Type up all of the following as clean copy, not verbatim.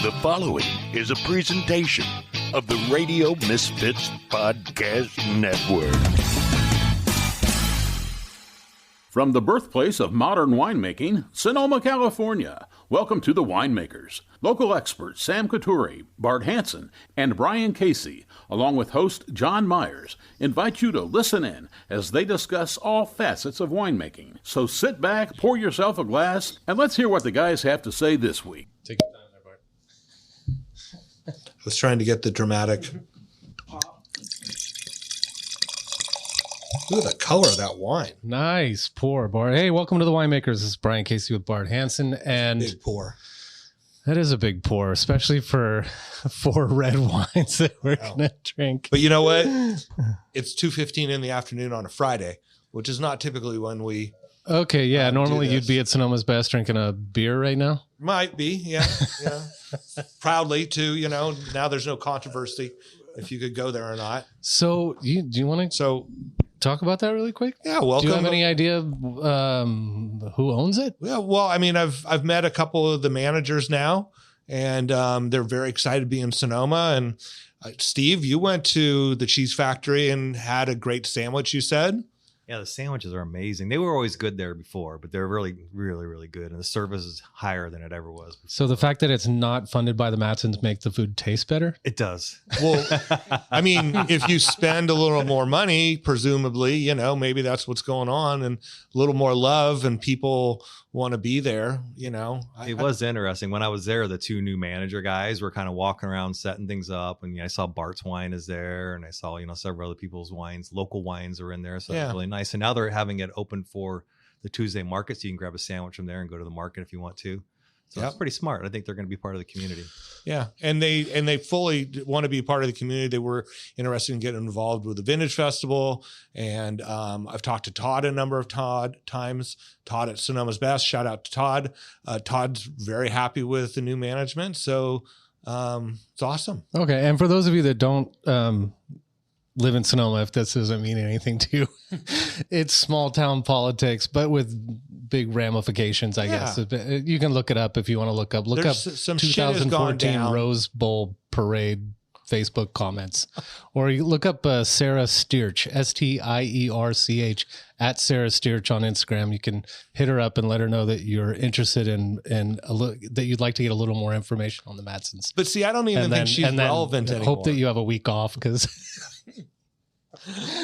The following is a presentation of the Radio Misfits Podcast Network. From the birthplace of modern winemaking, Sonoma, California, welcome to The Winemakers. Local experts Sam Couturi, Bart Hansen, and Brian Casey, along with host John Myers, invite you to listen in as they discuss all facets of winemaking. So sit back, pour yourself a glass, and let's hear what the guys have to say this week. Take your time there, Bart. I was trying to get the dramatic. Look at the color of that wine. Nice pour, Bart. Hey, welcome to the Winemakers. This is Brian Casey with Bart Hansen, and Big pour. that is a big pour, especially for 4 red wines that we're gonna drink. But you know what? It's 2:15 in the afternoon on a Friday, which is not typically when we Okay, yeah. Normally do you'd this. be at Sonoma's Best drinking a beer right now. might be, yeah. Proudly too, now there's no controversy if you could go there or not. So, do you want to So talk about that really quick? yeah, welcome. Do you have any idea who owns it? Yeah, well, I mean, I've met a couple of the managers now, and they're very excited to be in Sonoma. And Steve, you went to the cheese factory and had a great sandwich, you said. Yeah, the sandwiches are amazing. They were always good there before, but they're really, really, really good. And the service is higher than it ever was before. So the fact that it's not funded by the Matsons make the food taste better? It does. Well, I mean, if you spend a little more money, presumably, maybe that's what's going on, and a little more love, and people want to be there. It was interesting. When I was there, the 2 new manager guys were kind of walking around setting things up. And I saw Bart's wine is there, and I saw, several other people's wines. Local wines are in there. So it's really nice. And now they're having it open for the Tuesday market. So you can grab a sandwich from there and go to the market if you want to. So it's pretty smart. I think they're going to be part of the community. Yeah, and they fully want to be part of the community. They were interested in getting involved with the Vintage Festival, and I've talked to Todd a number of times. Todd at Sonoma's Best. Shout out to Todd. Todd's very happy with the new management, so it's awesome. Okay, and for those of you that don't live in Sonoma, if this doesn't mean anything to you, it's small town politics, but with big ramifications, I guess. You can look it up if you want to look up. Look up some shit has gone 2014 down. Rose Bowl Parade Facebook comments. Or you look up Sarah Stierch, Stierch, at Sarah Stierch on Instagram. You can hit her up and let her know that you're interested in that you'd like to get a little more information on the Matsons. But see, I don't even think she's relevant anymore. Hope that you have a week off because...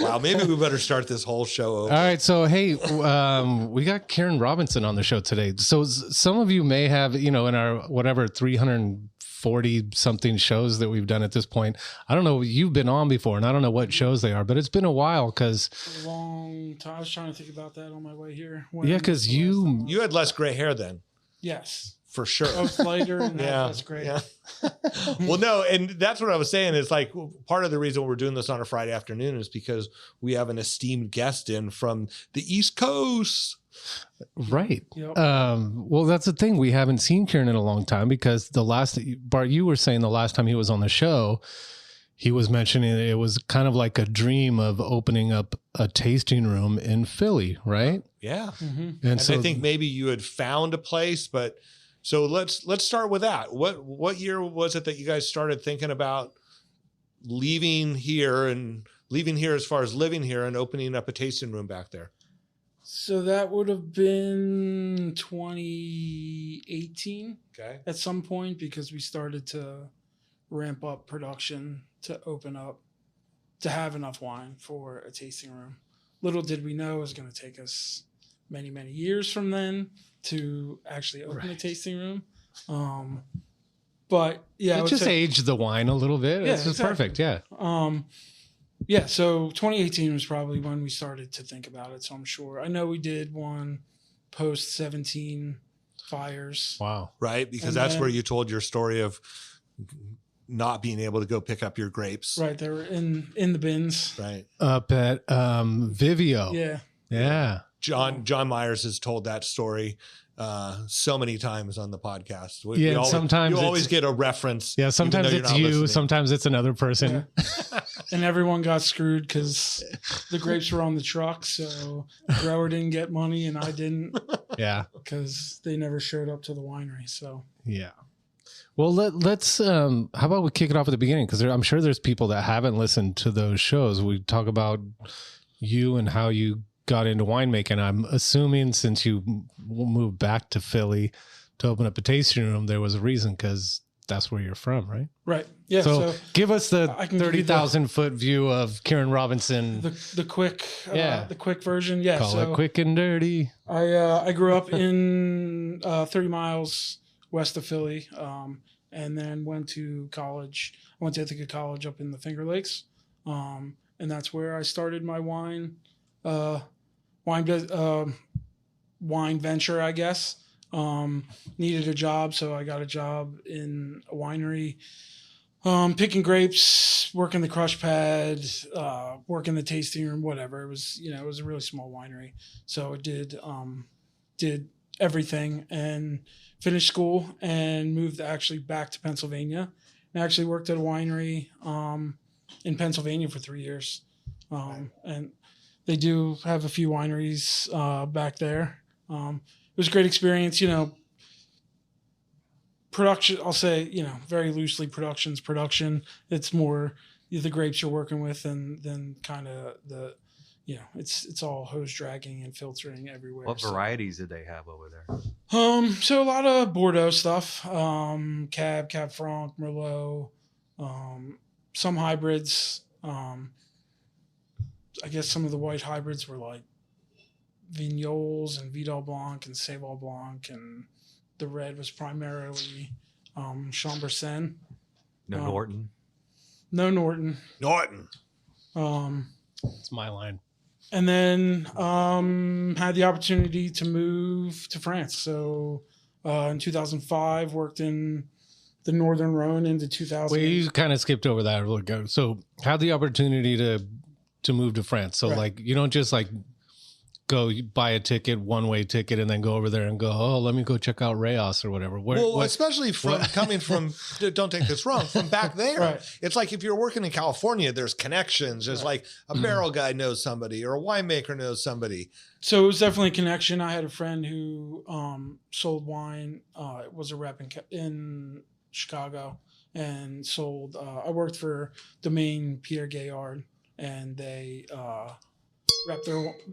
Wow, maybe we better start this whole show over. All right, so hey, we got Kieran Robinson on the show today. So some of you may have, in our 340 something shows that we've done at this point. I don't know, you've been on before, and I don't know what shows they are, but it's been a while because a long time. I was trying to think about that on my way here. Because You had less gray hair then. Yes. For sure. I was lighter, and that's great. Yeah. Well, no, and that's what I was saying is like part of the reason we're doing this on a Friday afternoon is because we have an esteemed guest in from the East Coast. Right. Yep. Well, that's the thing. We haven't seen Kieran in a long time because Bart, you were saying the last time he was on the show, he was mentioning that it was kind of like a dream of opening up a tasting room in Philly, right? Yeah. Mm-hmm. And so I think maybe you had found a place, but so let's start with that. What year was it that you guys started thinking about leaving here as far as living here and opening up a tasting room back there? So that would have been 2018 at some point because we started to ramp up production to open up, to have enough wine for a tasting room. Little did we know it was going to take us many, many years from then to actually open a tasting room. But yeah, it just aged the wine a little bit. Yeah, it's just exactly. perfect. Yeah. Yeah. So 2018 was probably when we started to think about it. So I'm sure. I know we did one post 17 fires. Wow. Right. Because And that's then- where you told your story of not being able to go pick up your grapes. Right. They were in the bins. Right. Up at Vivio. Yeah. Yeah. John Myers has told that story so many times on the podcast. Sometimes you always it's- get a reference. Yeah. Sometimes even though it's you're not you. listening. Sometimes it's another person. Yeah. And everyone got screwed because the grapes were on the truck. So the grower didn't get money and I didn't Yeah. because they never showed up to the winery. So Yeah. Well, let's. How about we kick it off at the beginning? Because I'm sure there's people that haven't listened to those shows. We talk about you and how you got into winemaking. I'm assuming since you moved back to Philly to open up a tasting room, there was a reason, because that's where you're from, right? Right. Yeah. So give us the I can 30,000 foot view of Kieran Robinson. The quick, the quick version. Yeah. Call it quick and dirty. I grew up in 30 miles west of Philly, and then went to college. I went to Ithaca College up in the Finger Lakes, and that's where I started my wine venture, I guess. Needed a job, so I got a job in a winery, picking grapes, working the crush pad, working the tasting room, whatever. It was, it was a really small winery, so it did everything, and finished school and moved actually back to Pennsylvania, and actually worked at a winery in Pennsylvania for 3 years, and they do have a few wineries back there. It was a great experience, production, I'll say, very loosely, production's production. It's more the grapes you're working with, and then kind of the, it's all hose dragging and filtering everywhere. What varieties did they have over there? So a lot of Bordeaux stuff, Cab Franc, Merlot, some hybrids. I guess some of the white hybrids were like Vignoles and Vidal Blanc and Saval Blanc, and the red was primarily Chambourcin. No Norton. No Norton. It's my line. And then had the opportunity to move to France. So in 2005, worked in the Northern Rhone into 2000. Well, you kind of skipped over that a little ago. So had the opportunity to move to France. So like, you don't just like go buy a ticket, one-way ticket, and then go over there and go, oh, let me go check out Rayos or whatever. Especially coming from, don't take this wrong, from back there. Right. It's like if you're working in California, there's connections. There's like a barrel guy knows somebody or a winemaker knows somebody. So it was definitely a connection. I had a friend who sold wine. It was a rep in Chicago, and sold. I worked for Domaine Pierre Gaillard, and they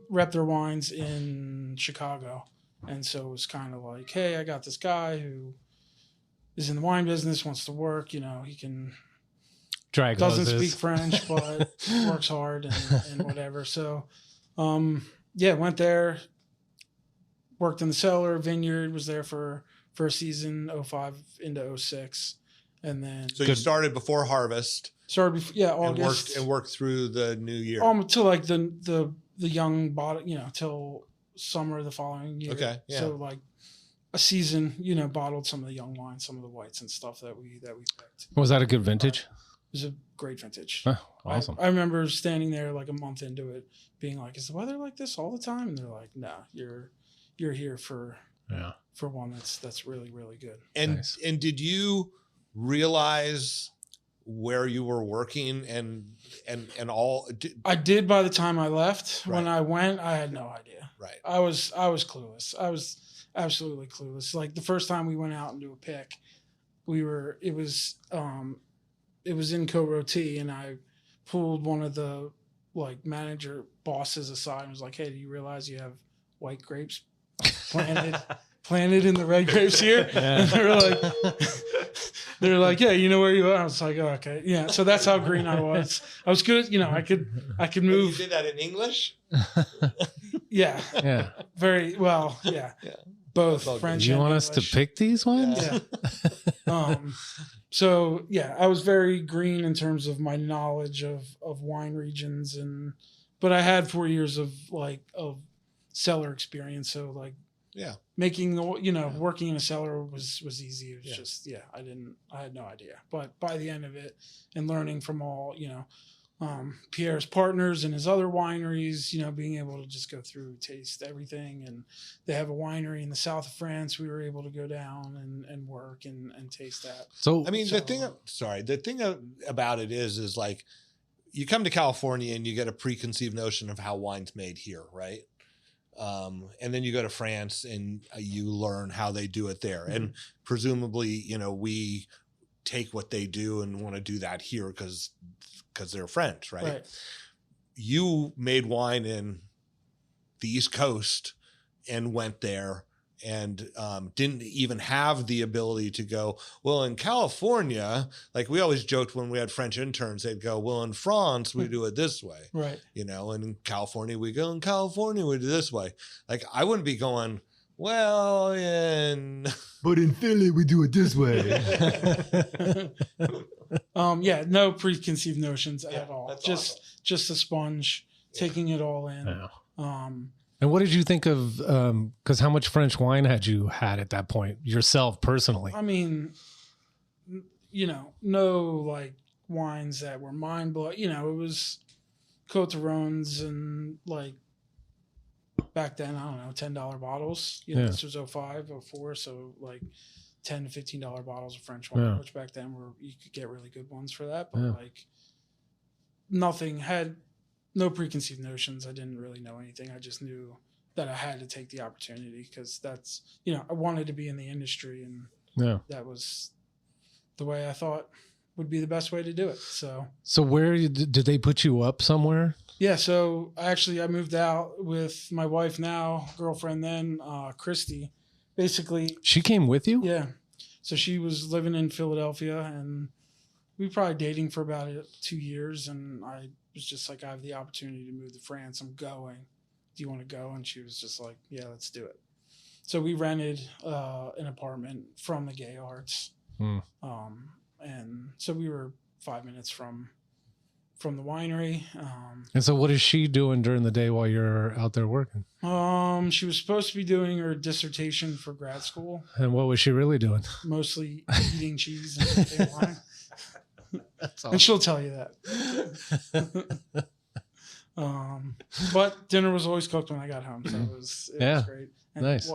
rep their wines in Chicago. And so it was kind of like, hey, I got this guy who is in the wine business, wants to work, he can doesn't speak French, but works hard and whatever. So went there, worked in the cellar, vineyard, was there for a season, 05 into 06. And then you started before harvest. Started before, August, and worked through the new year. Till like the young bottle, till summer the following year. Okay, yeah. So like a season, bottled some of the young wines, some of the whites and stuff that we picked. Was that a good vintage? It was a great vintage. Awesome. I remember standing there like a month into it, being like, "Is the weather like this all the time?" And they're like, "No, you're here for one that's really, really good." And Nice. And did you realize where you were working and all? I did by the time I left. Right. When I went, I had no idea. Right. I was clueless. I was absolutely clueless. Like the first time we went out and do a pick, it was in Co-Roti, and I pulled one of the like manager bosses aside and was like, "Hey, do you realize you have white grapes planted in the red grapes here?" Yeah. And they were like, "Yeah, you know where you are." I was like, "Oh, okay, yeah." So that's how green I was. I was good. I could move. You did that in English? Yeah. Yeah. Very well. Yeah. Both French. Do you and want us to English. pick these ones? Yeah. So yeah, I was very green in terms of my knowledge of wine regions, but I had 4 years of cellar experience. So like, making working in a cellar was easy. It was just, I had no idea. But by the end of it, and learning from all, Pierre's partners and his other wineries, being able to just go through, taste everything. And they have a winery in the south of France. We were able to go down and work and taste that. So, I mean, the thing about it is like, you come to California and you get a preconceived notion of how wine's made here, right? And then you go to France and you learn how they do it there. And presumably, we take what they do and want to do that here because they're French, right? You made wine in the East Coast and went there and didn't even have the ability to go, well, in California, like we always joked when we had French interns, they'd go, well, in France, we do it this way. Right. And in California, we go, in California, we do this way. Like, I wouldn't be going, well, but in Philly, we do it this way. No preconceived notions at all. Just a sponge, taking it all in. Yeah. And what did you think of, because how much French wine had you had at that point yourself personally? I mean, no like wines that were mind blowing. It was Côte d'Arones and like back then, I don't know, $10 bottles. This was 05, 04. So like $10 to $15 bottles of French wine, which back then you could get really good ones for that. But like no preconceived notions. I didn't really know anything. I just knew that I had to take the opportunity because that's, I wanted to be in the industry and that was the way I thought would be the best way to do it. So where did they put you up somewhere? Yeah. So I moved out with my wife now, girlfriend then, Christy. Basically. She came with you? Yeah. So she was living in Philadelphia and we were probably dating for about 2 years and I was just like, I have the opportunity to move to France. I'm going. Do you want to go? And she was just like, yeah, let's do it. So we rented an apartment from the Gay Arts. And so we were 5 minutes from the winery. And so what is she doing during the day while you're out there working? She was supposed to be doing her dissertation for grad school. And what was she really doing? Mostly eating cheese and drinking wine. That's awesome. And she'll tell you that. But dinner was always cooked when I got home, so it was great. And nice.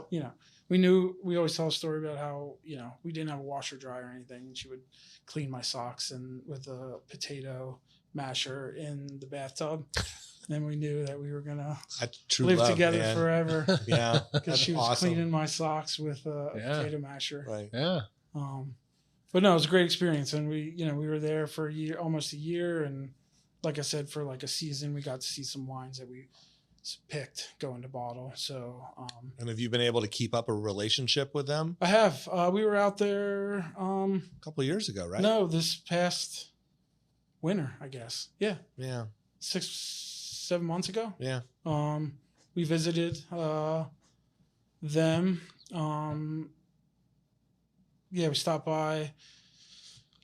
We always tell a story about how we didn't have a washer dryer or anything, and she would clean my socks and with a potato masher in the bathtub. And we knew that we were gonna live together forever. Yeah, because she was cleaning my socks with a potato masher. Right. Yeah. But no, it was a great experience, and we were there for almost a year, and like I said, for like a season, we got to see some wines that we picked going to bottle. So, and have you been able to keep up a relationship with them? I have. We were out there a couple of years ago, right? No, this past winter, I guess. Yeah. 6-7 months ago. Yeah. We visited them. We stopped by,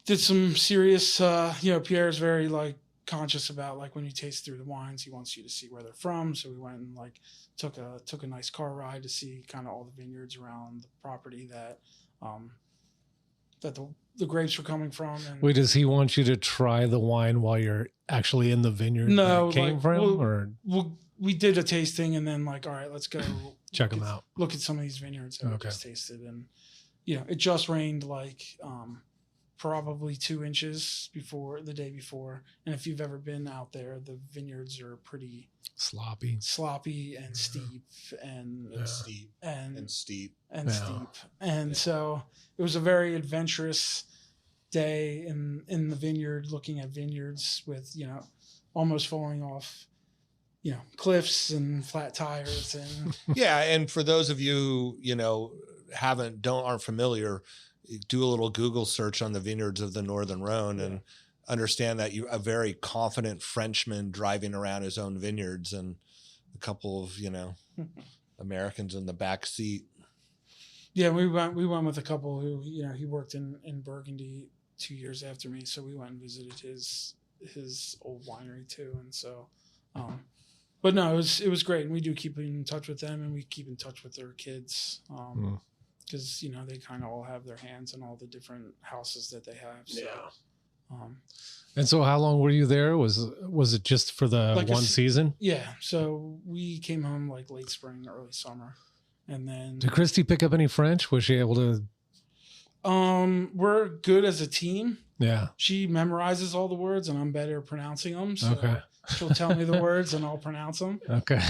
did some serious, Pierre's very like conscious about like when you taste through the wines, he wants you to see where they're from. So we went and like took a nice car ride to see kind of all the vineyards around the property that the grapes were coming from. And wait, does he want you to try the wine while you're actually in the vineyard no, that it came from? Or we did a tasting and then like, all right, let's go check them out. Look at some of these vineyards that we just tasted. And it just rained like probably 2 inches the day before. And if you've ever been out there, the vineyards are pretty sloppy and steep and steep. And so it was a very adventurous day in the vineyard, looking at vineyards with, almost falling off, cliffs and flat tires and and for those of you who aren't familiar, do a little Google search on the vineyards of the Northern Rhone and understand that a very confident Frenchman driving around his own vineyards and a couple of Americans in the back seat. Yeah, we went with a couple who he worked in Burgundy 2 years after me, so we went and visited his old winery too, and so. But no, it was great, and we do keep in touch with them, and we keep in touch with their kids, because they kind of all have their hands in all the different houses that they have. So, and so, how long were you there? Was it just for the like one season? Yeah, so we came home like late spring, early summer, and then. Did Christy pick up any French? Was she able to? We're good as a team. Yeah, she memorizes all the words, and I'm better at pronouncing them. So, She'll tell me the words and I'll pronounce them. Okay.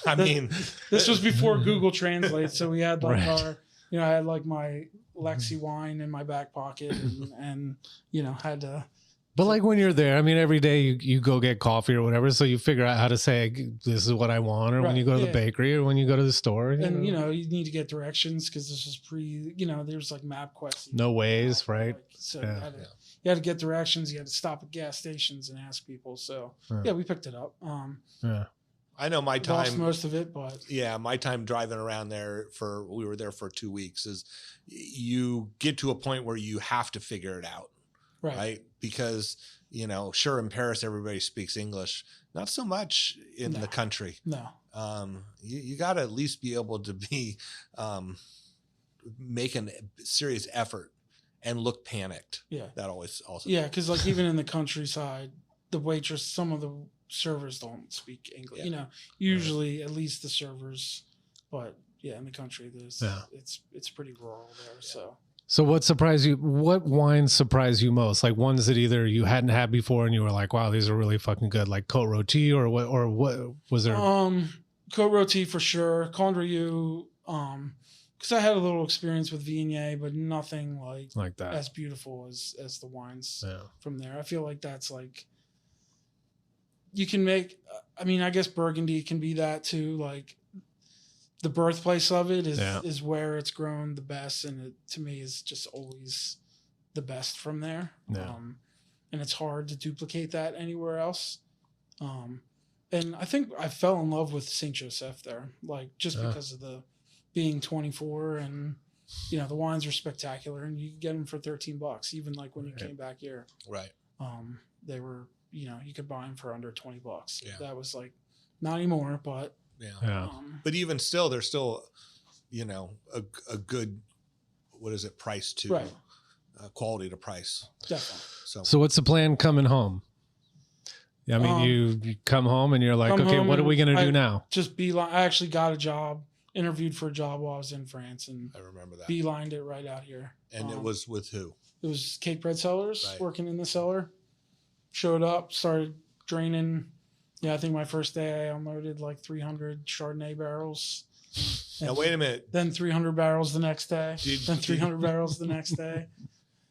I mean, This was before Google Translate, so we had like Right. I had like my Lexi wine in my back pocket, and had to. But like when you're there, I mean, every day you go get coffee or whatever, so you figure out how to say this is what I want, or when you go to the bakery or when you go to the store, and you need to get directions because this is there's like MapQuest. No ways, right? So you had to get directions. You had to stop at gas stations and ask people. So we picked it up. I know my Lost time, most of it, but my time driving around there we were there for 2 weeks, is you get to a point where you have to figure it out. Right. Because, sure, in Paris, everybody speaks English. Not so much in the country. No. You got to at least be able to be making a serious effort and look panicked. Yeah. That always also. Yeah, because like even in the countryside, the waitress, some of the servers don't speak English. Yeah. Usually at least the servers, but in the country, it's pretty rural there. Yeah. So what surprised you? What wines surprised you most? Like ones that either you hadn't had before and you were like, "Wow, these are really fucking good." Like Côte Rôtie, or what was there? Côte Rôtie for sure. Condrieu, because I had a little experience with Viognier, but nothing like that as beautiful as the wines from there. I feel like that's like you can make. I mean, I guess Burgundy can be that too. Like the birthplace of it is where it's grown the best, and it to me is just always the best from there. And it's hard to duplicate that anywhere else. And I think I fell in love with Saint Joseph there, like just because of the being 24, and the wines are spectacular, and you can get them for $13, even like when you came back here. Right. They were, you could buy them for under $20. Yeah. That was like not anymore, but but even still, there's still, a good, what is it, price to quality to price. Definitely. So what's the plan coming home? I mean, you come home and you're like, okay, what are we going to do now? Just beeline. I actually got a job, interviewed for a job while I was in France, and I remember that. Beelined it right out here. And it was with who? It was Cake Bread Cellars, working in the cellar. Showed up, started draining. Yeah, I think my first day I unloaded like 300 Chardonnay barrels. Now, wait a minute. Then 300 barrels the next day. Then 300 barrels the next day.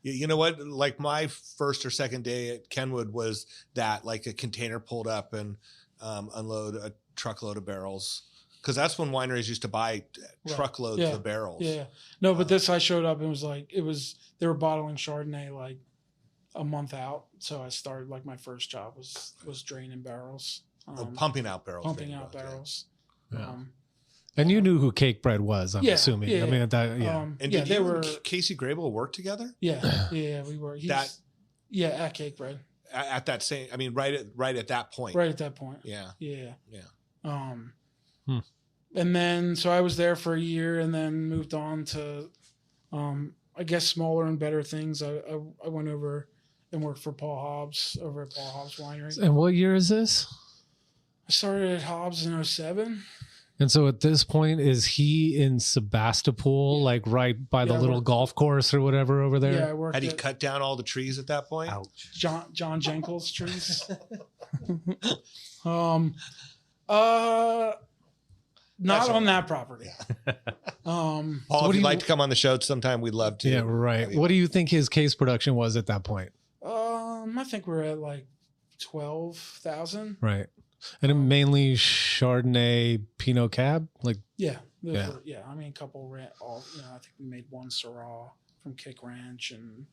You know what? Like my first or second day at Kenwood was that, like a container pulled up and unload a truckload of barrels. Because that's when wineries used to buy truckloads of barrels. Yeah. No, but this I showed up and they were bottling Chardonnay like a month out. So I started, like, my first job was draining barrels. Pumping out barrels. Pumping out barrels. Yeah. And you knew who Cake Bread was, I'm assuming. Yeah, I mean, that, and did you and Casey Grable work together? Yeah, we were. At Cake Bread. At that same, I mean, right at that point. Right at that point. Yeah. And then, so I was there for a year and then moved on to, I guess, smaller and better things. I went over and worked for Paul Hobbs over at Paul Hobbs Winery. And what year is this? I started at Hobbs in 2007. And so at this point, is he in Sebastopol, like right by the little golf course or whatever over there? Yeah, I worked. Had he cut down all the trees at that point? Ouch. John Jenkins trees? Not on that property. Paul, if you'd like to come on the show sometime, we'd love to. Yeah, right. What do you think his case production was at that point? I think we're at like 12,000. Right. And mainly Chardonnay, Pinot Cab, like I mean, a couple. I think we made one Syrah from Kick Ranch, and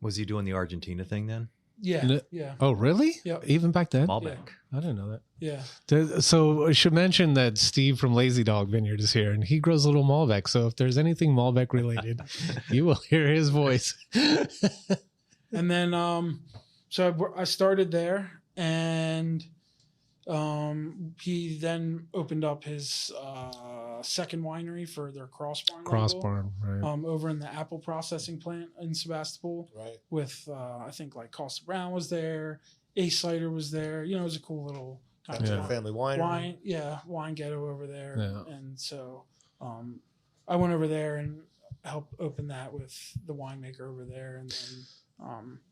was he doing the Argentina thing then? Yeah. Oh, really? Yeah. Even back then? Malbec. I didn't know that. Yeah. So I should mention that Steve from Lazy Dog Vineyard is here, and he grows a little Malbec. So if there's anything Malbec related, you will hear his voice. And then, so I started there, and he then opened up his second winery for their Cross Barn. Right. Over in the apple processing plant in Sebastopol. Right. With I think like Costa Brown was there, Ace Cider was there. It was a cool little kind of family winery. wine ghetto over there. Yeah. And so I went over there and helped open that with the winemaker over there, and then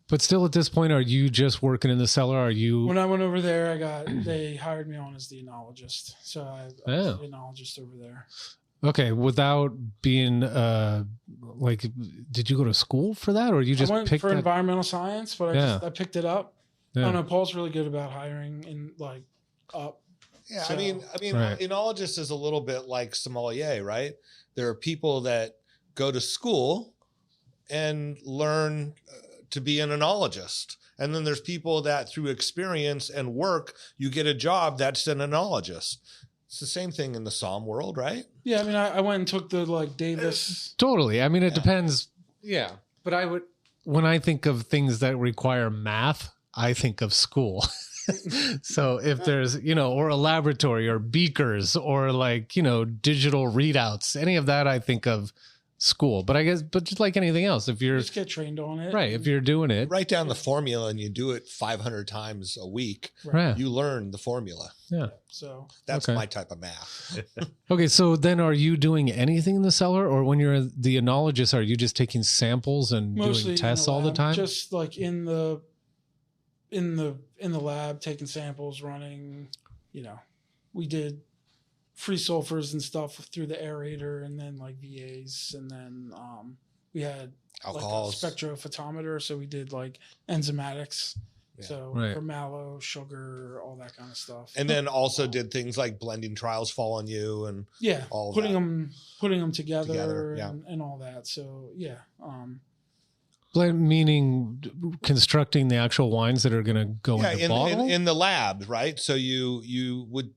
But still, at this point, are you just working in the cellar? Are you? When I went over there, they hired me on as the enologist. So I was the enologist over there. Okay, without being like, did you go to school for that, or you just I went picked for that? environmental science, but I picked it up. Yeah. I don't know. Paul's really good about hiring and like up. Yeah, So- I mean, Right. enologist is a little bit like sommelier, right? There are people that go to school and learn to be an enologist. And then there's people that through experience and work, you get a job that's an enologist. It's the same thing in the somm world, right? Yeah, I mean, I went and took the like Davis. Totally. I mean, it depends. Yeah. But when I think of things that require math, I think of school. So if there's, or a laboratory or beakers or like, digital readouts, any of that, I think of school. But just like anything else, if you're Just get trained on it. right, if you're doing it, Write down the formula and you do it 500 times a week. right. You learn the formula. Yeah. So That's Okay. my type of math. Okay. So then are you doing anything in the cellar, or when you're the enologist, are you just taking samples and mostly doing in tests all the lab, time? just like in the lab, taking samples, running. We did free sulfurs and stuff through the aerator, and then like VAs, and then we had Alcohols. like a spectrophotometer, so we did like enzymatics. Yeah. So Right. for mallow, sugar, all that kind of stuff. And then also did things like blending trials fall on you and yeah, all of putting that. them together, yeah. and all that. So yeah, Blend meaning constructing the actual wines that are going to go in the bottle? in the lab, right? So you would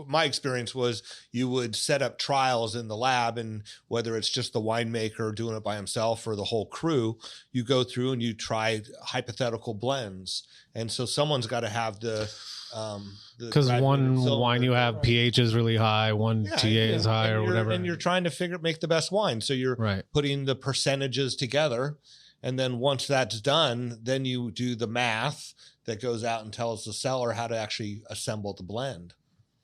my experience was you would set up trials in the lab, and whether it's just the winemaker doing it by himself or the whole crew, you go through and you try hypothetical blends. And so someone's got to have Because one wine you have pH is really high, one TA is high or whatever. And you're trying to make the best wine. So you're Right. putting the percentages together. And then once that's done, then you do the math that goes out and tells the seller how to actually assemble the blend.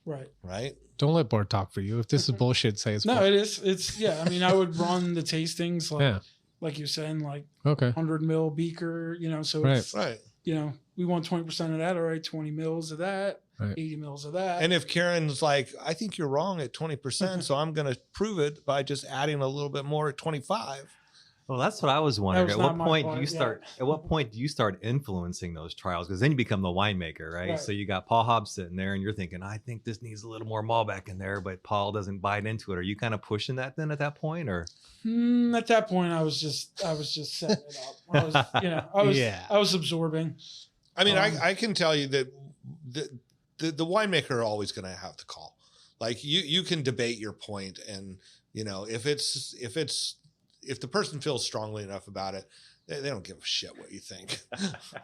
right. Right. Don't let Bart talk for you. If this is bullshit, say it's No, bullshit. it is. It's yeah. I mean, I would run the tastings like you're saying, like Okay. 100 mil beaker. So Right. it's, Right. we want 20% of that. All right, 20 mils of that, Right. 80 mils of that. And if Kieran's like, I think you're wrong at 20%, so I'm going to prove it by just adding a little bit more at 25. Well, that's what I was wondering. was At not what my point part, do you start? At what point do you start influencing those trials? Because then you become the winemaker, right? Right. So you got Paul Hobbs sitting there, and you're thinking, I think this needs a little more Malbec in there, but Paul doesn't bite into it. Are you kind of pushing that then at that point, or? At that point, I was just setting it up. I was absorbing. I mean, I can tell you that the winemaker are always going to have the call. Like you can debate your point, and if the person feels strongly enough about it, they don't give a shit what you think.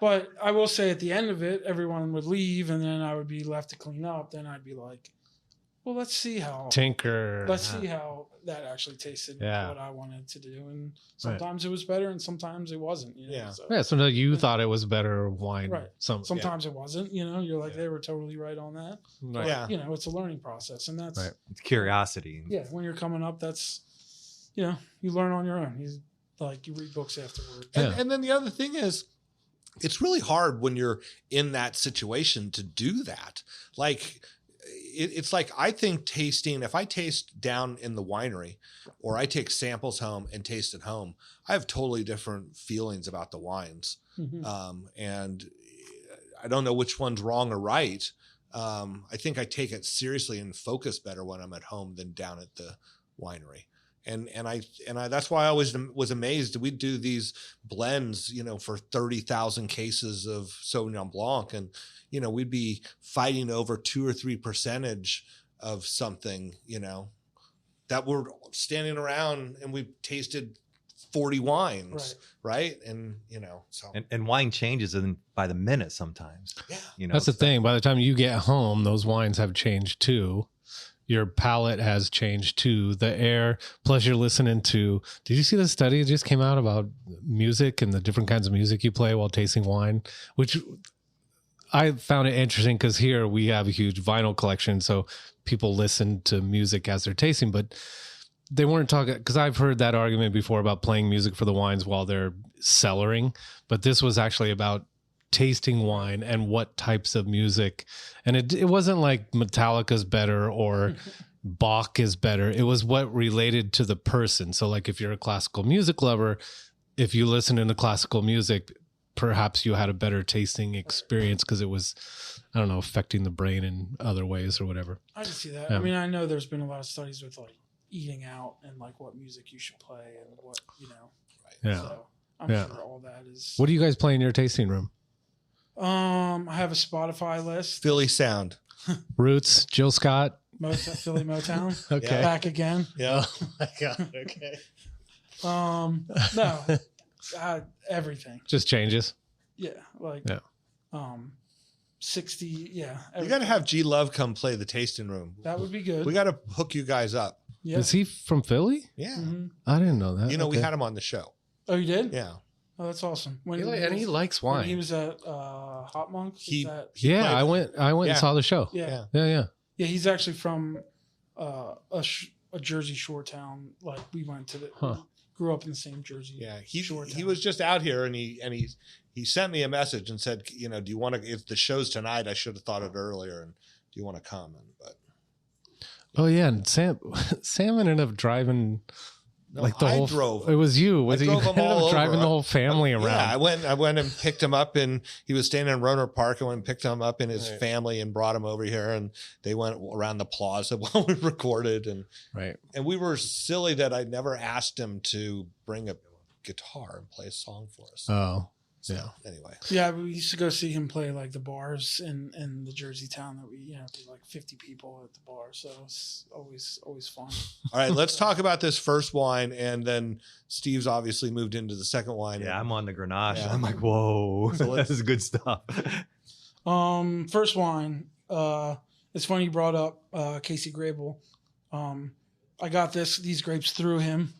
But I will say at the end of it, everyone would leave, and then I would be left to clean up. Then I'd be like, well, let's see how that actually tasted Yeah. what I wanted to do. And sometimes it was better and sometimes it wasn't. Yeah. So, Yeah, sometimes you thought it was better wine. Right. Sometimes it wasn't. You're like, they were totally right on that. Right. Yeah. It's a learning process. And that's, Right. It's curiosity. yeah, when you're coming up, that's, you learn on your own. You read books afterwards. Yeah. And then the other thing is, it's really hard when you're in that situation to do that. Like, it's like, I think tasting, if I taste down in the winery or I take samples home and taste at home, I have totally different feelings about the wines. Mhm. And I don't know which one's wrong or right. I think I take it seriously and focus better when I'm at home than down at the winery. And I that's why I always was amazed. We'd do these blends, for 30,000 cases of Sauvignon Blanc, and we'd be fighting over 2 or 3% of something, that we're standing around and we tasted 40 wines, right? And so And wine changes by the minute sometimes. yeah. That's the thing. By the time you get home, those wines have changed too. Your palate has changed too. The air, plus you're listening to, did you see the study that just came out about music and the different kinds of music you play while tasting wine? Which I found it interesting because here we have a huge vinyl collection. So people listen to music as they're tasting, but they weren't talking, because I've heard that argument before about playing music for the wines while they're cellaring, but this was actually about tasting wine and what types of music. And it wasn't like Metallica's better or Bach is better. It was what related to the person. So like if you're a classical music lover, if you listen to classical music, perhaps you had a better tasting experience because it was, I don't know, affecting the brain in other ways or whatever. I can see that. I mean, I know there's been a lot of studies with like eating out and like what music you should play and what, Yeah. So I'm sure all that is. What do you guys play in your tasting room? I have a Spotify list. Philly Sound. Roots, Jill Scott. Philly Motown. Okay. Back again. Yeah. Oh my God. Okay. No, everything. Just changes. Yeah. Like, 60. Yeah. You got to have G Love come play the tasting room. That would be good. We got to hook you guys up. Yeah. Is he from Philly? Yeah. Mm-hmm. I didn't know that. We had him on the show. Oh, you did? Yeah. Oh, that's awesome. He likes wine. When he was at Hot Monk. I went and saw the show. Yeah. Yeah. Yeah, he's actually from a Jersey Shore town. Like we went to grew up in the same Jersey. Yeah, Shore he town. was just out here, and he sent me a message and said, do you want to? If the show's tonight, I should have thought of it earlier. And do you want to come? Oh yeah, and Sam ended up driving. No, like the I whole, drove. It was you. I drove him all over. Driving the whole family around. Yeah, I went and picked him up, and he was staying in Roner Park. I went and picked him up in his family and brought him over here, and they went around the plaza while we recorded, and we were silly that I never asked him to bring a guitar and play a song for us. Oh. So, yeah. Anyway. Yeah, we used to go see him play like the bars in the Jersey town that we, like 50 people at the bar. So it's always fun. All right, let's talk about this first wine, and then Steve's obviously moved into the second wine. Yeah, I'm on the Grenache. Yeah. I'm like, whoa, this is good stuff. First wine. It's funny you brought up Casey Grable. I got these grapes through him.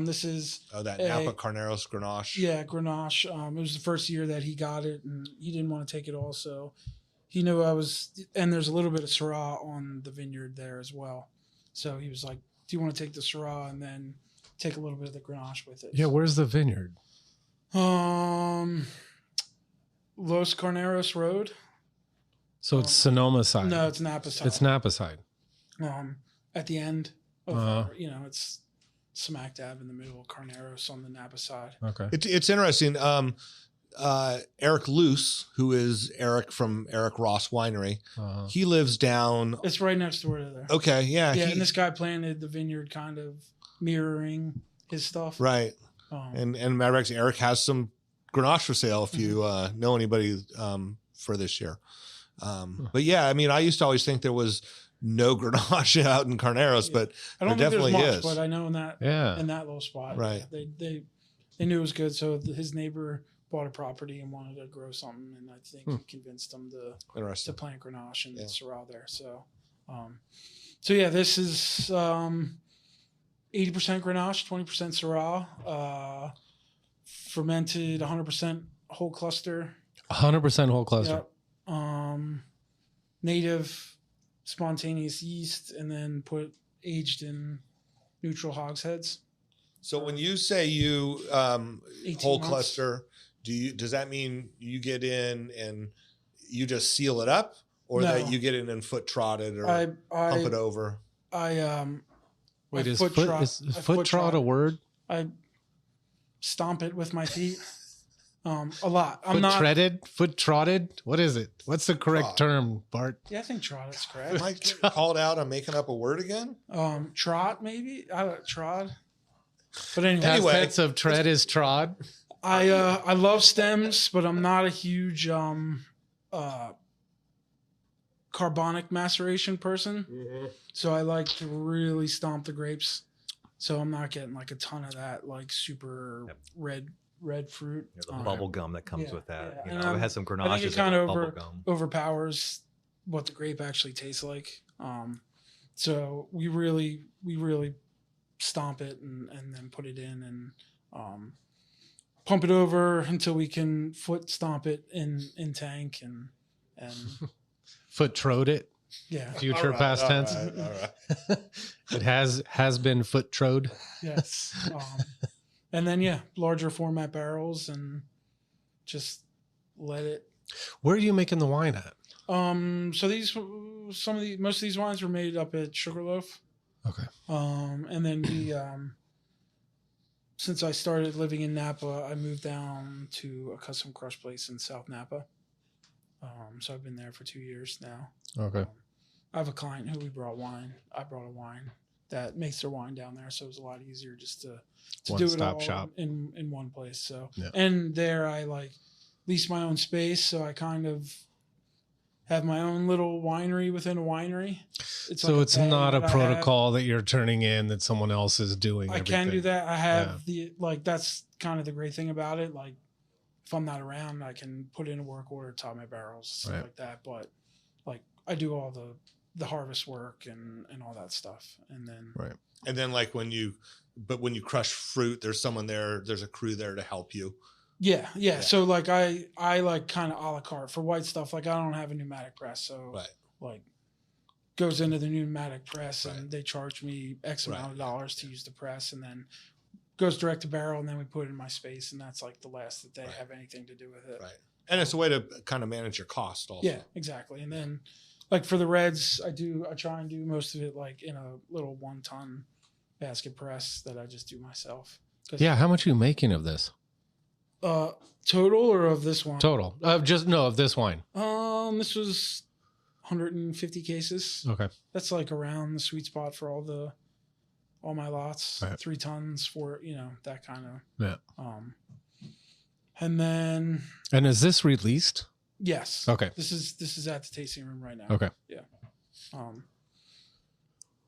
This is that Napa Carneros Grenache. Yeah, Grenache. It was the first year that he got it, and he didn't want to take it all, so he knew I was. And there's a little bit of Syrah on the vineyard there as well, so he was like, "Do you want to take the Syrah and then take a little bit of the Grenache with it?" Yeah, where's the vineyard? Los Carneros Road. So it's Sonoma side. No, it's Napa side. It's Napa side. At the end of it's smack dab in the middle of Carneros on the Napa side. Okay. It's interesting. Eric Luce, who is Eric from Eric Ross Winery, he lives down. It's right next door to there. Okay, yeah. Yeah, and this guy planted the vineyard kind of mirroring his stuff. Right. And Eric has some Grenache for sale if you know anybody for this year. But yeah, I mean, I used to always think there was no Grenache out in Carneros, but I don't there think definitely there's much, is. but I know in that little spot, right? They knew it was good, so his neighbor bought a property and wanted to grow something, and I think he convinced them to plant Grenache and Syrah there. So, yeah, this is 80% Grenache, 20% Syrah, fermented 100% whole cluster. 100% whole cluster. Yep. Native spontaneous yeast, and then aged in neutral hogsheads. So when you say you whole months. cluster, does that mean you get in and you just seal it up, or that you get in and foot trotted or pump it over? Wait, is foot trot a word? I stomp it with my feet. A lot. Foot trotted. What is it? What's the correct term, Bart? Yeah, I think trot is correct. Am I getting called out on making up a word again? Trot maybe. Trod. But anyway, Past tense of tread is trod. I love stems, but I'm not a huge carbonic maceration person. Mm-hmm. So I like to really stomp the grapes. So I'm not getting like a ton of that like super red fruit. The bubble gum that comes with that. Yeah. You know, it has some Grenache. I think it kind of overpowers what the grape actually tastes like. So we really stomp it and then put it in and pump it over until we can foot stomp it in tank and foot trot it. Yeah. Future All right, past all tense. right, all right. It has been foot trode. Yes. And then larger format barrels and just let it. Where are you making the wine at? So most of these wines were made up at Sugarloaf. Okay. And then since I started living in Napa, I moved down to a custom crush place in South Napa. So I've been there for 2 years now. Okay. I have a client who I brought a wine that makes their wine down there, so it was a lot easier just to do it all shop in one place. So yeah. And there I lease my own space, so I kind of have my own little winery within a winery. So it's not a protocol that you're turning in that someone else is doing. I can do that. I have that's kind of the great thing about it. Like if I'm not around, I can put in a work order, top my barrels, stuff like that. But I do all the harvest work and all that stuff. And then And then when you crush fruit, there's someone there, there's a crew there to help you. Yeah. So I kind of a la carte for white stuff. I don't have a pneumatic press, so goes into the pneumatic press and they charge me X amount of dollars to use the press, and then goes direct to barrel, and then we put it in my space, and that's the last that they have anything to do with it. Right. And it's a way to kind of manage your cost also. Yeah, exactly. And then for the reds, I try and do most of it in a little 1-ton basket press that I just do myself. Yeah. How much are you making of this? Total or of this one? Total. Of this wine. This was 150 cases. Okay. That's around the sweet spot for all my lots. Right. 3 tons for that kind of. Yeah. And then. And is this released? Yes. Okay. This is at the tasting room right now. Okay. Yeah.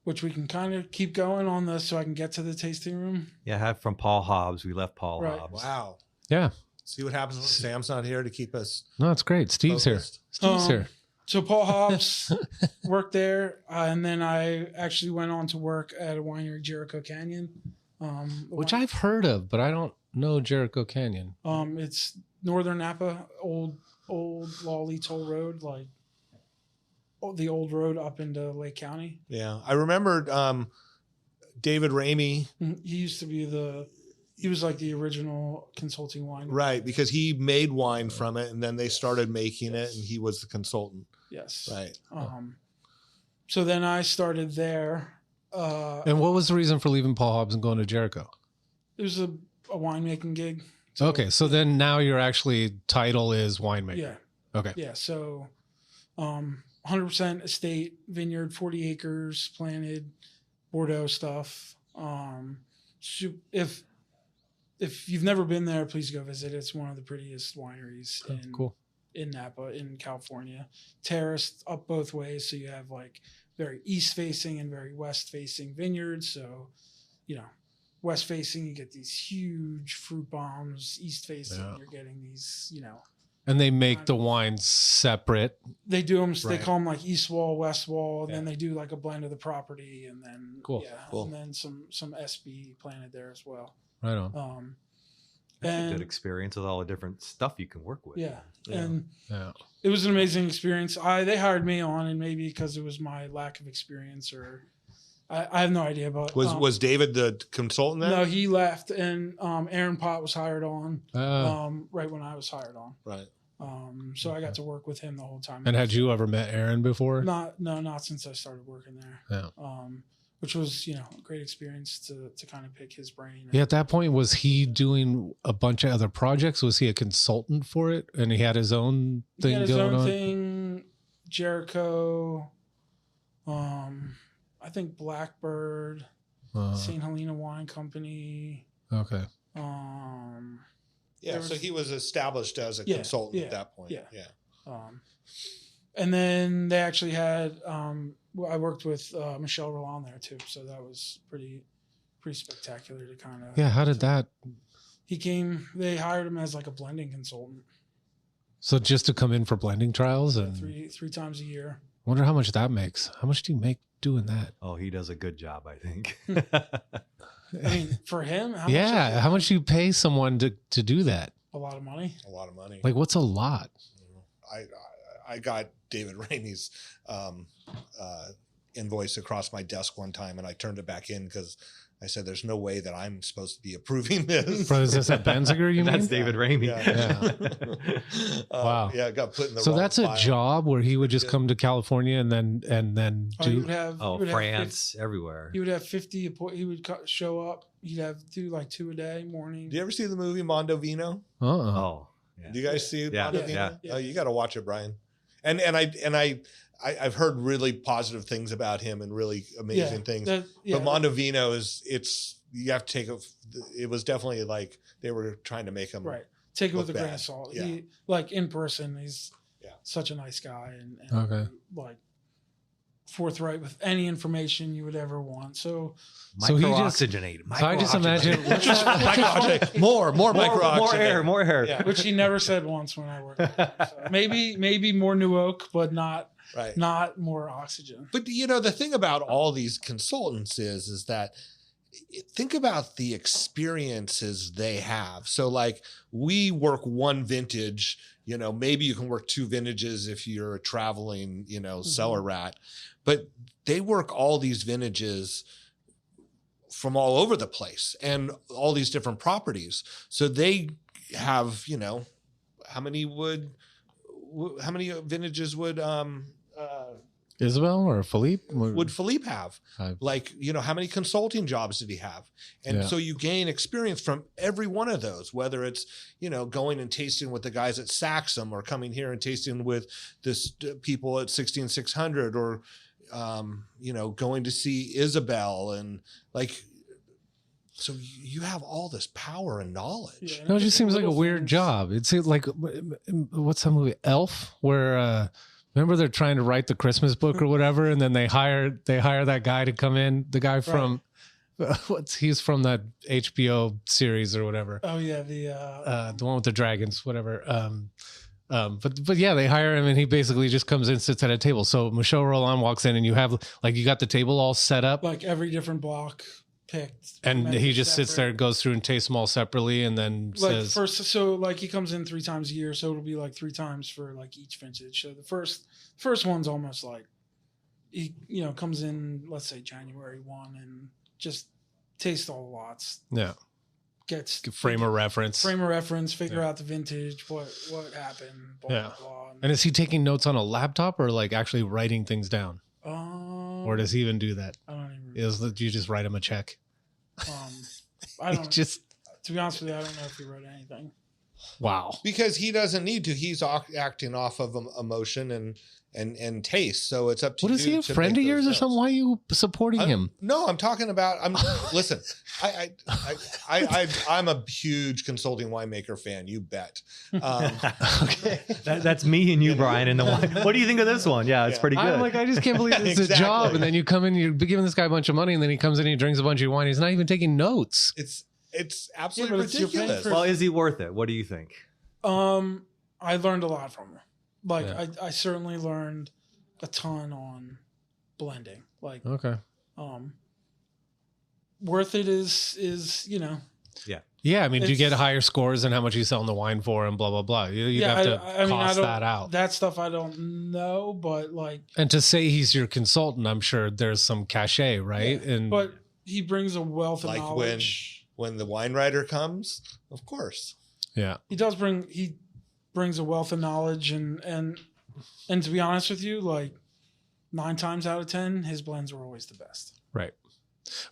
Which we can kind of keep going on this so I can get to the tasting room. Yeah, I have from Paul Hobbs. We left Paul Hobbs. Wow. Yeah. See what happens when Sam's not here to keep us. No, it's great. Steve's focused. here. Steve's here. So Paul Hobbs worked there, and then I actually went on to work at a winery, Jericho Canyon, which I've heard of, but I don't know Jericho Canyon. It's northern Napa, old Lawley Toll Road, the old road up into Lake County. Yeah, I remember David Ramey. He was the original consulting wine. Right, because he made wine from it, and then they started making it, and he was the consultant. Yes. Right. So then I started there. And what was the reason for leaving Paul Hobbs and going to Jericho? It was a winemaking gig. So, okay, so then now your title is winemaker. Yeah. Okay. Yeah, so 100% estate, vineyard, 40 acres, planted, Bordeaux stuff. If you've never been there, please go visit. It's one of the prettiest wineries in Napa, in California. Terraced up both ways, so you have very east-facing and very west-facing vineyards. So, west-facing, you get these huge fruit bombs. East-facing, you're getting these, And they make the wines separate. They do them. They call them East Wall, West Wall. And then they do a blend of the property, and then cool. And then some SB planted there as well. Right on. That's a good experience with all the different stuff you can work with. Yeah. And it was an amazing experience. They hired me on, and maybe because it was my lack of experience, or I have no idea. But was David the consultant then? No, he left, and Aaron Pott was hired on right when I was hired on. Right. So I got to work with him the whole time. And had you ever met Aaron before? Not since I started working there. Yeah. Which was, a great experience to kind of pick his brain. Yeah, at that point, was he doing a bunch of other projects? Was he a consultant for it? And he had his own thing going on? Jericho, I think Blackbird, St. Helena Wine Company. Okay. So he was established as a consultant at that point. Yeah. And then they actually had... I worked with Michel Roland there too, so that was pretty spectacular to kind of. Yeah, how did that? He came. They hired him as a blending consultant. So just to come in for blending trials and three times a year. Wonder how much that makes. How much do you make doing that? Oh, he does a good job, I think. I mean, for him, how much do you pay someone to do that? A lot of money. A lot of money. What's a lot? I got David Ramey's invoice across my desk one time, and I turned it back in because I said, "There's no way that I'm supposed to be approving this." Bro, is this at Benziger? You That's mean? David Ramey. Yeah. Wow. Yeah, it got put in the. So wrong that's a file. job where he would just come to California and then Oh, you do. would have, you would have France, everywhere. He would have 50. He would show up. He'd have to do like 2 a day, morning. Do you ever see the movie Mondovino? Oh, yeah. Do you guys see Yeah. Mondovino? Yeah. Oh, you got to watch it, Brian. And I've heard really positive things about him and really amazing things. But Mondovino is you have to take it was definitely like they were trying to make him right. Take it with a look grain bad. of salt. Yeah. He, like in person, he's Yeah. such a nice guy and Okay. like forthright with any information you would ever want. So So he just- Micro-oxygenate. So I just imagine. more micro more air, more air. Yeah. which he never said once when I worked with him. So maybe more new oak, but not Right. more oxygen. But the thing about all these consultants is that think about the experiences they have. So like we work one vintage, maybe you can work 2 vintages if you're a traveling, cellar rat, but they work all these vintages from all over the place and all these different properties. So they have, how many vintages would Isabel or Philippe? would Philippe have? I- Like, how many consulting jobs did he have? And Yeah. so you gain experience from every one of those, whether it's, going and tasting with the guys at Saxum or coming here and tasting with this people at 16600 or, going to see Isabel and like, so you have all this power and knowledge. Yeah, No, it just seems like a little weird things. job. It's like, what's that movie, Elf, where remember they're trying to write the Christmas book or whatever, and then they hire that guy to come in, the guy from he's from that HBO series or whatever, Oh yeah, the the one with the dragons, whatever. But yeah, they hire him and he basically just comes in, sits at a table. So Michelle Roland walks in and you have like you got the table all set up, like every different block picked, and he just sits there, separate. and goes through and tastes them all separately, and then Like says, so like he comes in 3 times a year, so it'll be like 3 times for like each vintage. So the first one's almost like he comes in, let's say January 1 and just tastes all the lots, yeah, gets frame of reference. figure out the vintage, what happened, blah, Yeah. blah, blah. And is he taking notes on a laptop or like actually writing things down? Or does he even do that? I don't even You just write him a check? I He don't just to be honest with you, I don't know if he wrote anything. wow. Because he doesn't need to. He's acting off of emotion and taste. So it's up to What you. is he, a to friend make of yours those or something? notes. Why are you supporting him? No, I'm talking about. Listen. I'm a huge consulting winemaker fan. You bet. Okay. That's me and you, Brian, in the one. What do you think of this one? Yeah, it's pretty good. I'm like, I just can't believe it's a Exactly. job. And then you come in, you're giving this guy a bunch of money, and then he comes in and he drinks a bunch of wine. He's not even taking notes. It's absolutely but it's your ridiculous. paying Well, is he worth it? What do you think? I learned a lot from him. Like Yeah. I certainly learned a ton on blending. Like Okay. worth it is Yeah, I mean, do you It's- get higher scores and how much you selling the wine for and blah, blah, blah. You'd have to cost that out. That stuff I don't know, but like And to say he's your consultant, I'm sure there's some cachet, right? And but he brings a wealth of Like knowledge. when the wine writer comes, of course. yeah. He brings a wealth of knowledge and to be honest with you, like 9 times out of 10, his blends were always the best. Right.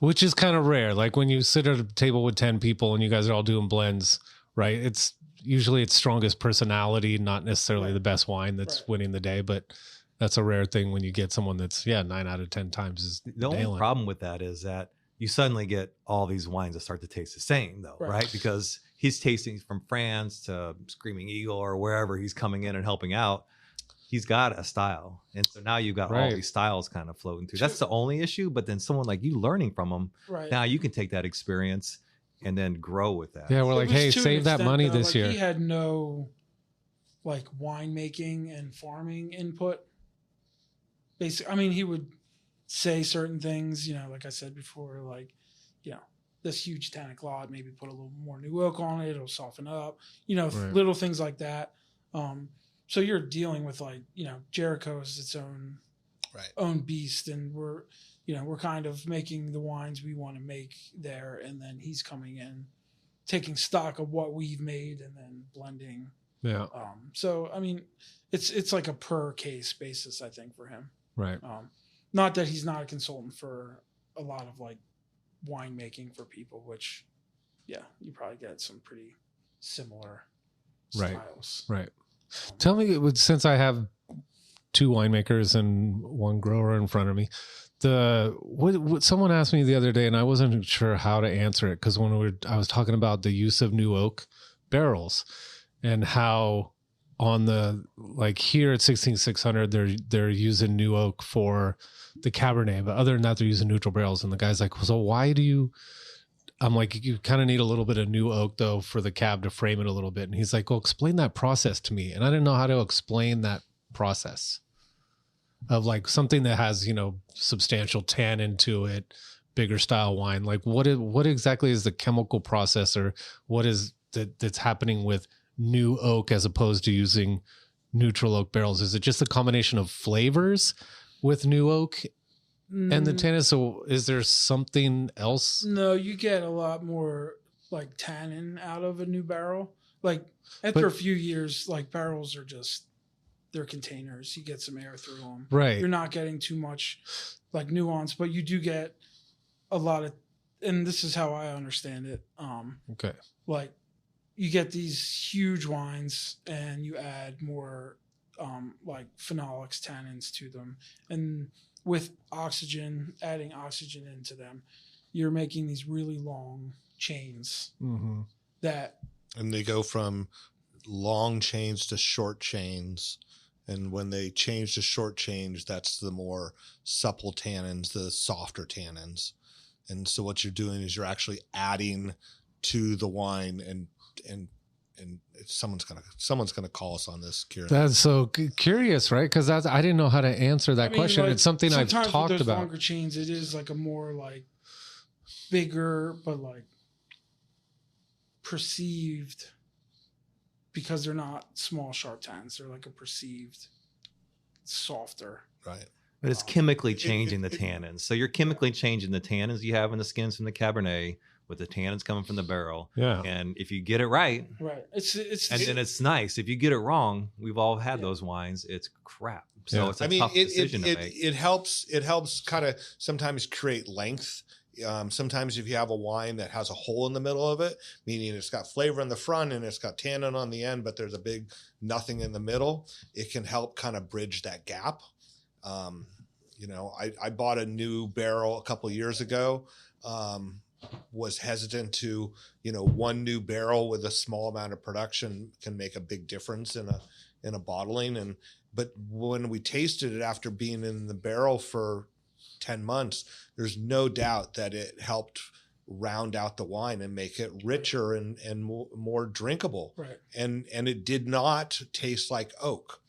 Which is kind of rare. Like when you sit at a table with 10 people and you guys are all doing blends, right? It's usually its strongest personality, not necessarily Right. the best wine that's Right. winning the day, but that's a rare thing when you get someone that's 9 out of 10 times is The only nailing it. problem with that is that you suddenly get all these wines that start to taste the same, though, Right. right? Because he's tasting from France to Screaming Eagle or wherever he's coming in and helping out. He's got a style. And so now you've got all Right. these styles kind of floating through. That's the only issue. But then someone like you learning from him, Right. now you can take that experience and then grow with that. Yeah, we're It like, was hey, to an save that extent, money though, this like, year. He had no like winemaking and farming input. Basically, I mean, he would say certain things, like I said before, like, this huge tannic lot, maybe put a little more new oak on it, it'll soften up, Right. little things like that. So you're dealing with like, Jericho is its own beast, and we're kind of making the wines we want to make there, and then he's coming in, taking stock of what we've made and then blending. Yeah. So I mean, it's like a per case basis, I think, for him. Right. Not that he's not a consultant for a lot of like winemaking for people, which, yeah, you probably get some pretty similar styles. Right. Tell me, since I have 2 winemakers and 1 grower in front of me, what someone asked me the other day, and I wasn't sure how to answer it, because I was talking about the use of new oak barrels and how on the, like here at 16600 they're using new oak for the Cabernet, but other than that they're using neutral barrels. And the guy's like, so why do you? I'm like, you kind of need a little bit of new oak though for the cab to frame it a little bit. And he's like, well, explain that process to me. And I didn't know how to explain that process of like something that has, substantial tannin to it, bigger style wine. Like what exactly is the chemical process, or what is that's happening with new oak as opposed to using neutral oak barrels? Is it just a combination of flavors with new oak and the tannin? So is there something else? No, you get a lot more like tannin out of a new barrel. Like after a few years, like barrels are just, they're containers. You get some air through them. Right. You're not getting too much like nuance, but you do get a lot of, and this is how I understand it. Okay. Like you get these huge wines and you add more like phenolics, tannins to them. And with oxygen, adding oxygen into them, you're making these really long chains that. And they go from long chains to short chains. And when they change to short chains, that's the more supple tannins, the softer tannins. And so what you're doing is you're actually adding to the wine, and someone's gonna call us on this, Kieran. That's so curious, right? Because I didn't know how to answer that question. Like, it's something I've talked with those about. Longer chains, it is like a more like bigger, but like perceived, because they're not small sharp tannins. They're like a perceived softer. Right. But it's chemically changing the tannins. So you're chemically changing the tannins you have in the skins from the Cabernet with the tannins coming from the barrel. Yeah. And if you get it right, then it's nice. If you get it wrong, we've all had those wines. It's crap. So it's a tough decision to make. It helps kind of sometimes create length. Sometimes if you have a wine that has a hole in the middle of it, meaning it's got flavor in the front and it's got tannin on the end, but there's a big nothing in the middle, it can help kind of bridge that gap. I bought a new barrel a couple of years ago, was hesitant to, one new barrel with a small amount of production can make a big difference in a bottling. But when we tasted it after being in the barrel for 10 months, there's no doubt that it helped round out the wine and make it richer and more drinkable. Right. And it did not taste like oak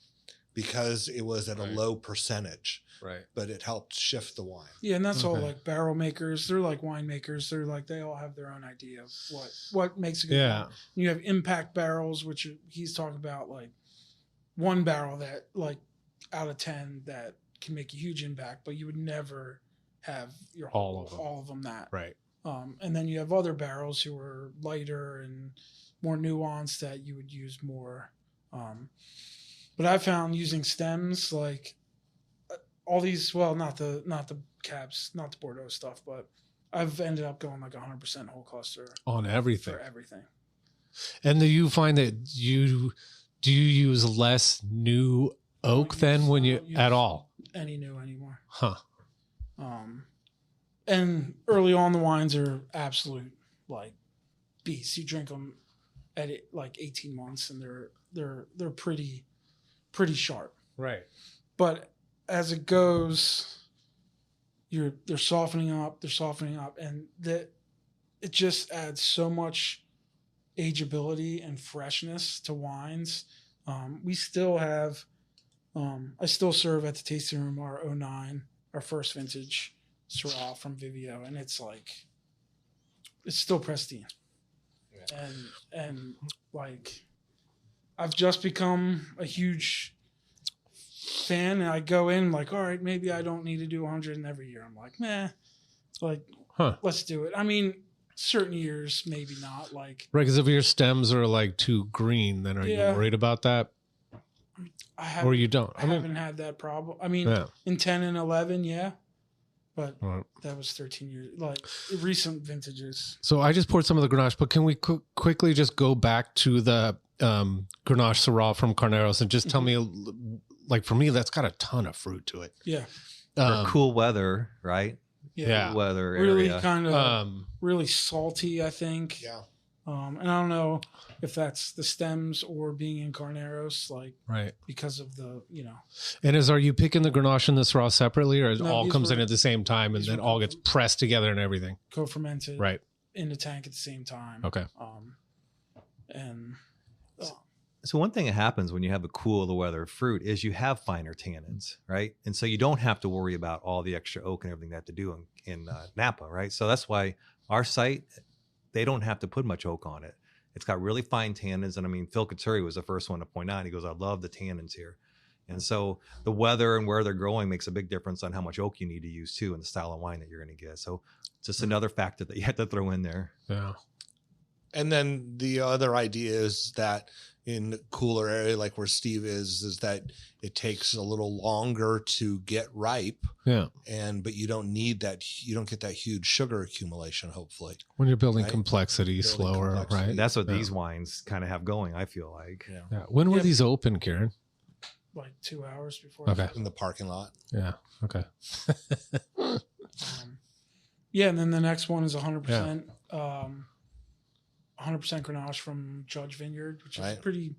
because it was at a low percentage. Right. But it helped shift the wine. Yeah, and that's all like barrel makers. They're like winemakers. They're like, they all have their own idea of what makes a good wine. You have impact barrels, which he's talking about, like one barrel that like out of 10 that can make a huge impact, but you would never have all of them that. Right. And then you have other barrels who are lighter and more nuanced that you would use more. But I found using stems, like all these, well, not the cabs, not the Bordeaux stuff, but I've ended up going like 100% whole cluster on everything. For everything. And do you find that you use less new oak than when you at all? Any new anymore. Huh. And early on the wines are absolute like beasts. You drink them at like 18 months and they're pretty sharp. Right. But as it goes, they're softening up, and it just adds so much ageability and freshness to wines. We still have, I still serve at the tasting room our 09, our first vintage Syrah from Vivio, and it's still pristine. Yeah. And like I've just become a huge fan, and I go in like, all right, maybe I don't need to do 100 in every year. I'm like, meh, like, let's do it. I mean, certain years, maybe not. Like, right, because if your stems are like too green, then are you worried about that? Or you don't? I haven't had that problem. I mean, in 10 and 11, yeah. But that was 13 years, like recent vintages. So I just poured some of the Grenache, but can we quickly just go back to the Grenache Syrah from Carneros and just tell me, like for me, that's got a ton of fruit to it. Yeah. For cool weather, right? Yeah. Cool weather really area. kind of really salty, I think. Yeah. And I don't know if that's the stems or being in Carneros, like because of the, And are you picking the Grenache and the Syrah separately, or it No, all these comes in were- at the same time and then all gets pressed together and everything? co-fermented Right. in the tank at the same time. Okay. And So one thing that happens when you have a cool the weather fruit is you have finer tannins, right? And so you don't have to worry about all the extra oak and everything they have to do in Napa, right? So that's why our site, they don't have to put much oak on it. It's got really fine tannins. And I mean, Phil Couturier was the first one to point out, he goes, I love the tannins here. And so the weather and where they're growing makes a big difference on how much oak you need to use too, and the style of wine that you're going to get. So just another factor that you have to throw in there. Yeah. And then the other idea is that in cooler area, like where Steve is that it takes a little longer to get ripe. Yeah. But you don't need that. You don't get that huge sugar accumulation, hopefully. When you're building complexity Building slower, complexity. right? That's what these wines kind of have going, I feel like. Yeah. When were these open, Kieran? like 2 hours before. Okay. In the parking lot. Yeah. Okay. Yeah, and then the next one is 100%. 100% Grenache from Judge Vineyard, which is a pretty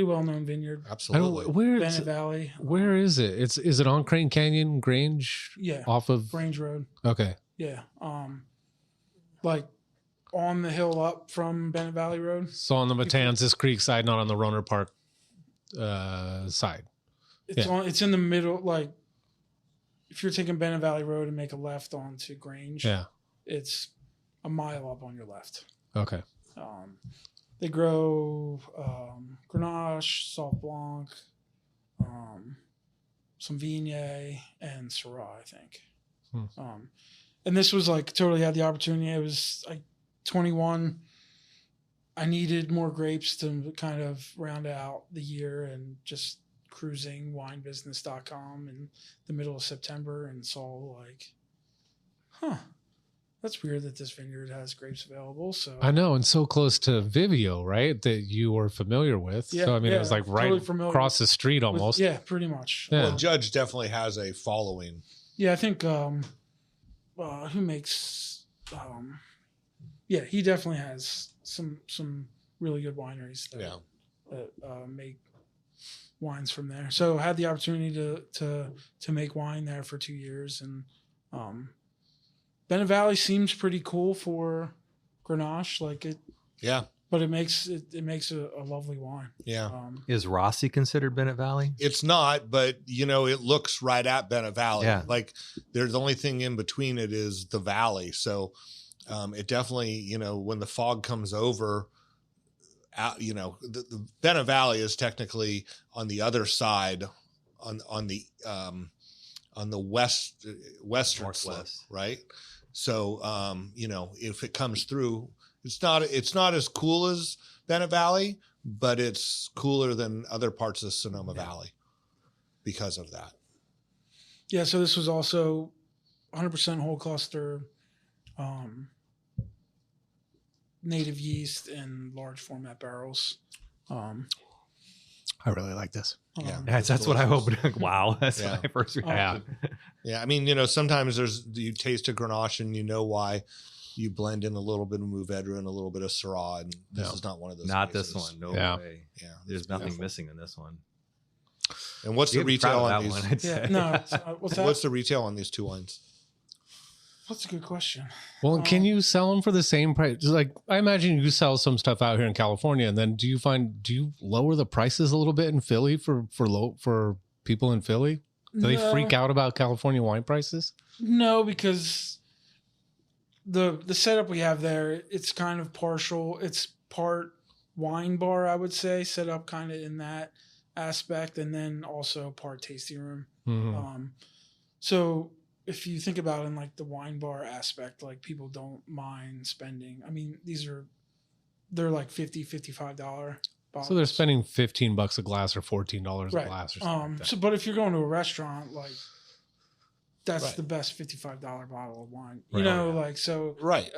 well known vineyard. Absolutely. Bennett Valley. Where is it? Is it on Crane Canyon Grange? Yeah. Off of Grange Road. Okay. Yeah. Like on the hill up from Bennett Valley Road. So on the Matanzas Creek side, not on the Roner Park side. It's in the middle. Like if you're taking Bennett Valley Road and make a left onto Grange, it's a mile up on your left. Okay. They grow Grenache, Sauv Blanc, some Viognier, and Syrah, I think. And this was like totally had the opportunity. It was like 21. I needed more grapes to kind of round out the year, and just cruising winebusiness.com in the middle of September and saw like, that's weird that this vineyard has grapes available. So I know, and so close to Vivio, right? That you were familiar with. Yeah, so I mean, it was like right totally across the street almost. Yeah, pretty much. Yeah. Well, Judge definitely has a following. Yeah, I think who makes he definitely has some really good wineries that make wines from there. So I had the opportunity to make wine there for 2 years, and Bennett Valley seems pretty cool for Grenache, like it. Yeah. But it makes a lovely wine. Yeah. Is Rossi considered Bennett Valley? It's not, but it looks right at Bennett Valley. Yeah. Like there's the only thing in between it is the valley. So it definitely, when the fog comes over, the Bennett Valley is technically on the other side, on the western Northwest. slope, right? So if it comes through, it's not as cool as Bennett Valley, but it's cooler than other parts of Sonoma Valley because of that. Yeah, so this was also 100% whole cluster, native yeast in large format barrels. I really like this. Yeah, that's what I hope. Wow, that's my first reaction. Yeah, I mean, sometimes you taste a Grenache and you know why. You blend in a little bit of Mourvedre and a little bit of Syrah, and this is not one of those. Not cases. this one. No way. Yeah, there's nothing missing in this one. And what's the retail on these? One, I'd say. What's that? What's the retail on these two wines? That's a good question. Well, can you sell them for the same price? Like, I imagine you sell some stuff out here in California, and then do you lower the prices a little bit in Philly for people in Philly? Do they freak out about California wine prices? No, because the setup we have there, it's kind of partial. It's part wine bar, I would say, set up kind of in that aspect, and then also part tasting room. So if you think about it in like the wine bar aspect, like people don't mind spending. I mean, they're like $50-$55 bottles. So they're spending $15 a glass or $14 a glass or something like that. So, but if you're going to a restaurant, like that's the best $55 bottle of wine, you know, like, so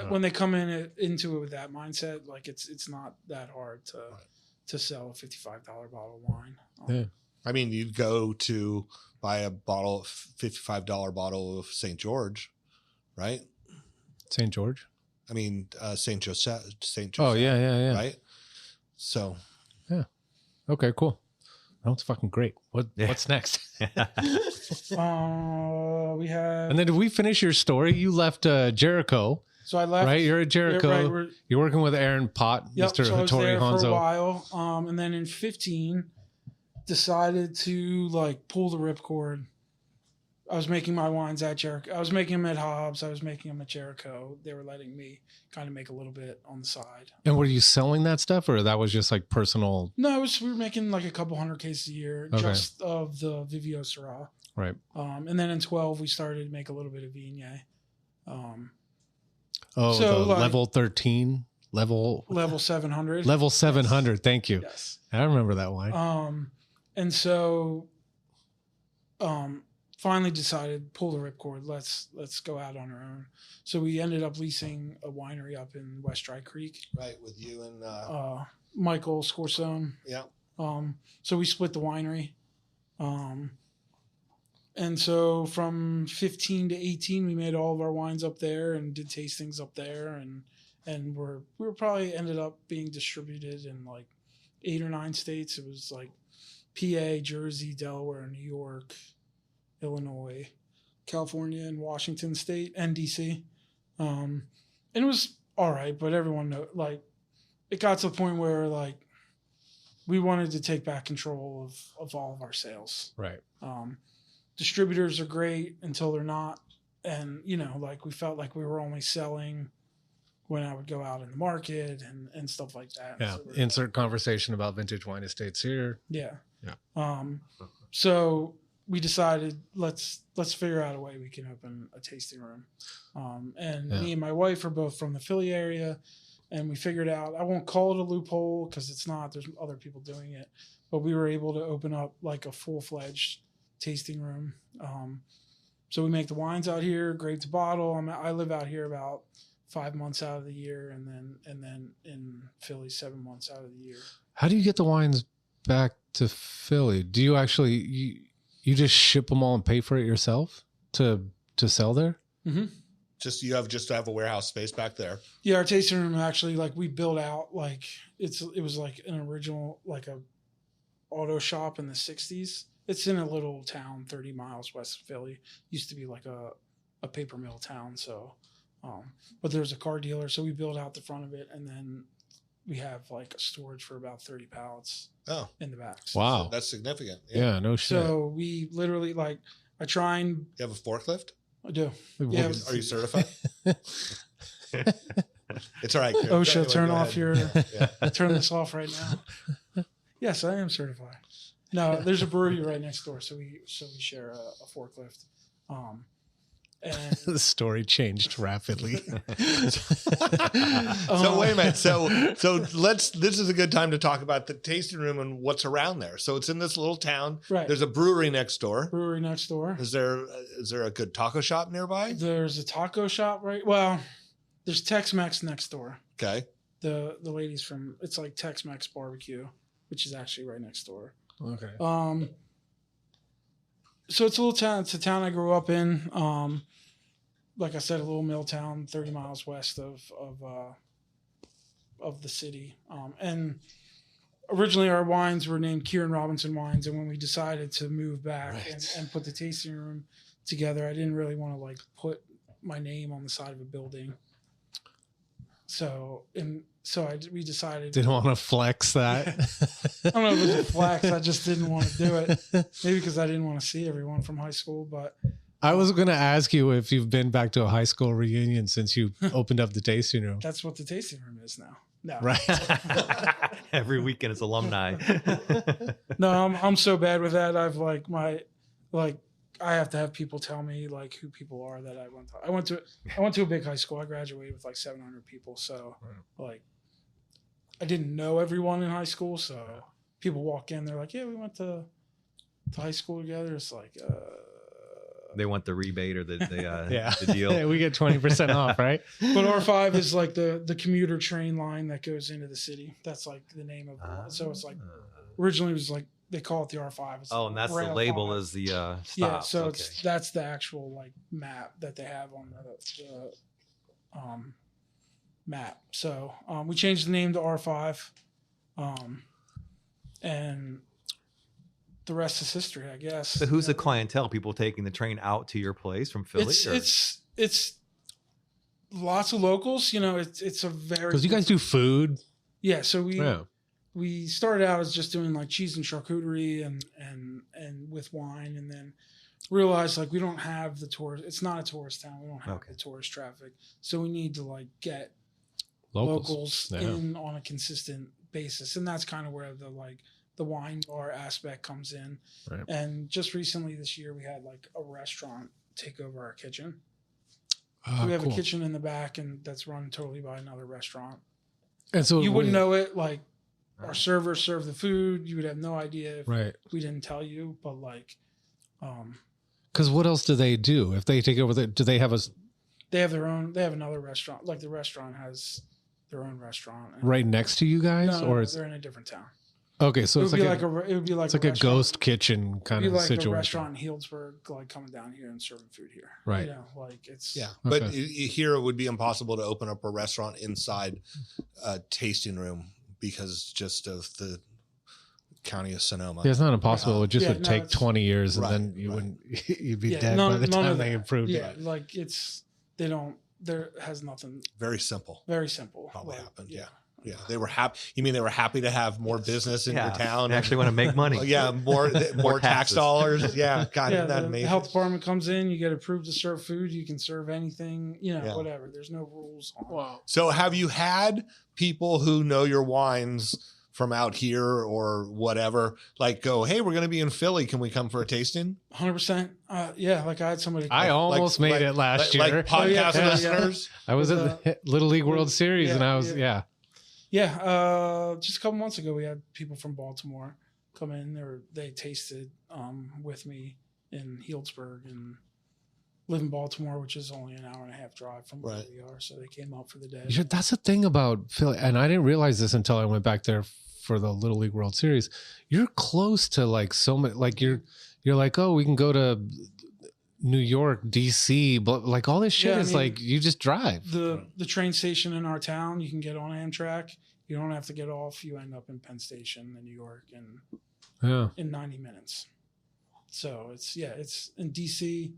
when they come into it with that mindset, like it's not that hard to sell a $55 bottle of wine. I mean, you'd go to buy a $55 bottle of St. George, right? St. George? I mean, St. Joseph. Oh, yeah. Right? So. Yeah. Okay, cool. That was fucking great. What's next? We have. And then did we finish your story? You left Jericho. So I left. Right? You're at Jericho. Yeah, right, you're working with Aaron Pott, Mr. So I was Hattori there Hanzo. for a while. And then in 15, decided to like pull the ripcord. I was making my wines at Jericho. I was making them at Hobbs. I was making them at Jericho. They were letting me kind of make a little bit on the side. And were you selling that stuff, or that was just like personal? No, we were making like a couple hundred cases a year just of the Vivio Syrah. Right. And then in 12, we started to make a little bit of Viognier. So the like, level 13, level 700. Level 700. Thank you. Yes. I remember that wine. And so, finally decided pull the ripcord. Let's go out on our own. So we ended up leasing a winery up in West Dry Creek. Right, with you and Michael Scorsone. Yeah. So we split the winery. And so from 15 to 18, we made all of our wines up there and did tastings up there, and we were probably ended up being distributed in like 8 or 9 states. It was like PA, Jersey, Delaware, New York, Illinois, California, and Washington State, and DC. And it was all right, but everyone know, like, it got to the point where like we wanted to take back control of all of our sales. Right. Distributors are great until they're not, and you know, like we felt like we were only selling when I would go out in the market and stuff like that. Yeah. So insert conversation about vintage wine estates here. Yeah. Yeah. So we decided let's figure out a way we can open a tasting room. Me and my wife are both from the Philly area, and we figured out, I won't call it a loophole because it's not, there's other people doing it, but we were able to open up like a full-fledged tasting room. So we make the wines out here, grape to bottle. I live out here about 5 months out of the year, and then in Philly 7 months out of the year. How do you get the wines back to Philly? Do you actually you just ship them all and pay for it yourself to sell there? Mm-hmm. You have a warehouse space back there. Yeah, our tasting room actually, like, we built out like it was like an original, like a auto shop in the 60s. It's in a little town 30 miles west of Philly. Used to be like a paper mill town. So, but there's a car dealer, so we built out the front of it, and then we have like a storage for about 30 pallets in the back. Wow. So that's significant. Yeah, no shit. So we literally, like, I try and... You have a forklift? I do. Yeah. Are you certified? It's all right. OSHA, turn off your... Turn this off right now. Yes, I am certified. No, there's a brewery right next door, so we share a forklift. And the story changed rapidly. So wait a minute. So this is a good time to talk about the tasting room and what's around there. So it's in this little town. Right. There's a brewery next door. Is there a good taco shop nearby? There's a taco shop, right? Well, there's Tex-Mex next door. Okay. The ladies from, it's like Tex-Mex barbecue, which is actually right next door. Okay. So it's a little town. It's a town I grew up in. Like I said, a little mill town, 30 miles west of the city. And originally our wines were named Kieran Robinson Wines. And when we decided to move back and put the tasting room together, I didn't really want to like put my name on the side of a building. We decided. Didn't want to flex that. I don't know if it was a flex. I just didn't want to do it. Maybe because I didn't want to see everyone from high school. But I was going to ask you if you've been back to a high school reunion since you opened up the tasting room. That's what the tasting room is now. No. Right. Every weekend it's alumni. No, I'm so bad with that. I've I have to have people tell me like who people are that I went to. I went to a big high school. I graduated with like 700 people. So like I didn't know everyone in high school. So people walk in, they're like, yeah, we went to high school together. It's like, they want the rebate or the the deal. Yeah, we get 20% off, right? but R5 is like the commuter train line that goes into the city. That's like the name of it. So it's like originally it was like they call it the R5. It's And that's the Rail label 5. is the stops. Yeah, so okay. that's the actual like map that they have on the map. So we changed the name to R5, and the rest is history, I guess. So who's the clientele? People taking the train out to your place from Philly? It's lots of locals. You know, it's a very Because you guys do food. Yeah, so we started out as just doing like cheese and charcuterie and with wine, and then realized like we don't have the tourist. It's not a tourist town. We don't have the tourist traffic, so we need to like get locals in on a consistent basis, and that's kind of where the wine bar aspect comes in. Right. And just recently this year, we had like a restaurant take over our kitchen. Oh, So we have cool. a kitchen in the back, and that's run totally by another restaurant. And so You wouldn't know it. Like our servers serve the food. You would have no idea if we didn't tell you. But like, because what else do they do if they take over? Do they have they have their own. They have another restaurant. Like the restaurant has their own restaurant right next to you guys, or they're in a different town. Okay, so it would be like a ghost kitchen kind of situation. A restaurant in Healdsburg, like coming down here and serving food here. Right. You know, like it's But here it would be impossible to open up a restaurant inside a tasting room because just of the county of Sonoma. Yeah, it's not impossible. It just would take 20 years, and then you'd be dead by the time they improved. Yeah, like there has nothing. Very simple. Very simple. Probably happened. Yeah. Yeah, they were happy. You mean they were happy to have more business in your town? They actually want to make money. More tax dollars. Yeah, God, that amazing. The health department comes in. You get approved to serve food. You can serve anything. You know, whatever. There's no rules. Wow. So, have you had people who know your wines from out here or whatever, like go, hey, we're going to be in Philly. Can we come for a tasting? 100%. Yeah, like I had somebody. I almost made it last year. Like podcast listeners. I was at the Little League World Series, and I was Yeah, just a couple months ago, we had people from Baltimore come in. They tasted with me in Healdsburg and live in Baltimore, which is only an hour and a half drive from where we are. So they came up for the day. That's the thing about Philly, and I didn't realize this until I went back there for the Little League World Series. You're close to like so many. Like you're like, oh, we can go to New York, DC, but like all this shit is like you just drive. The train station in our town, you can get on Amtrak. You don't have to get off. You end up in Penn Station in New York in 90 minutes. So it's in DC,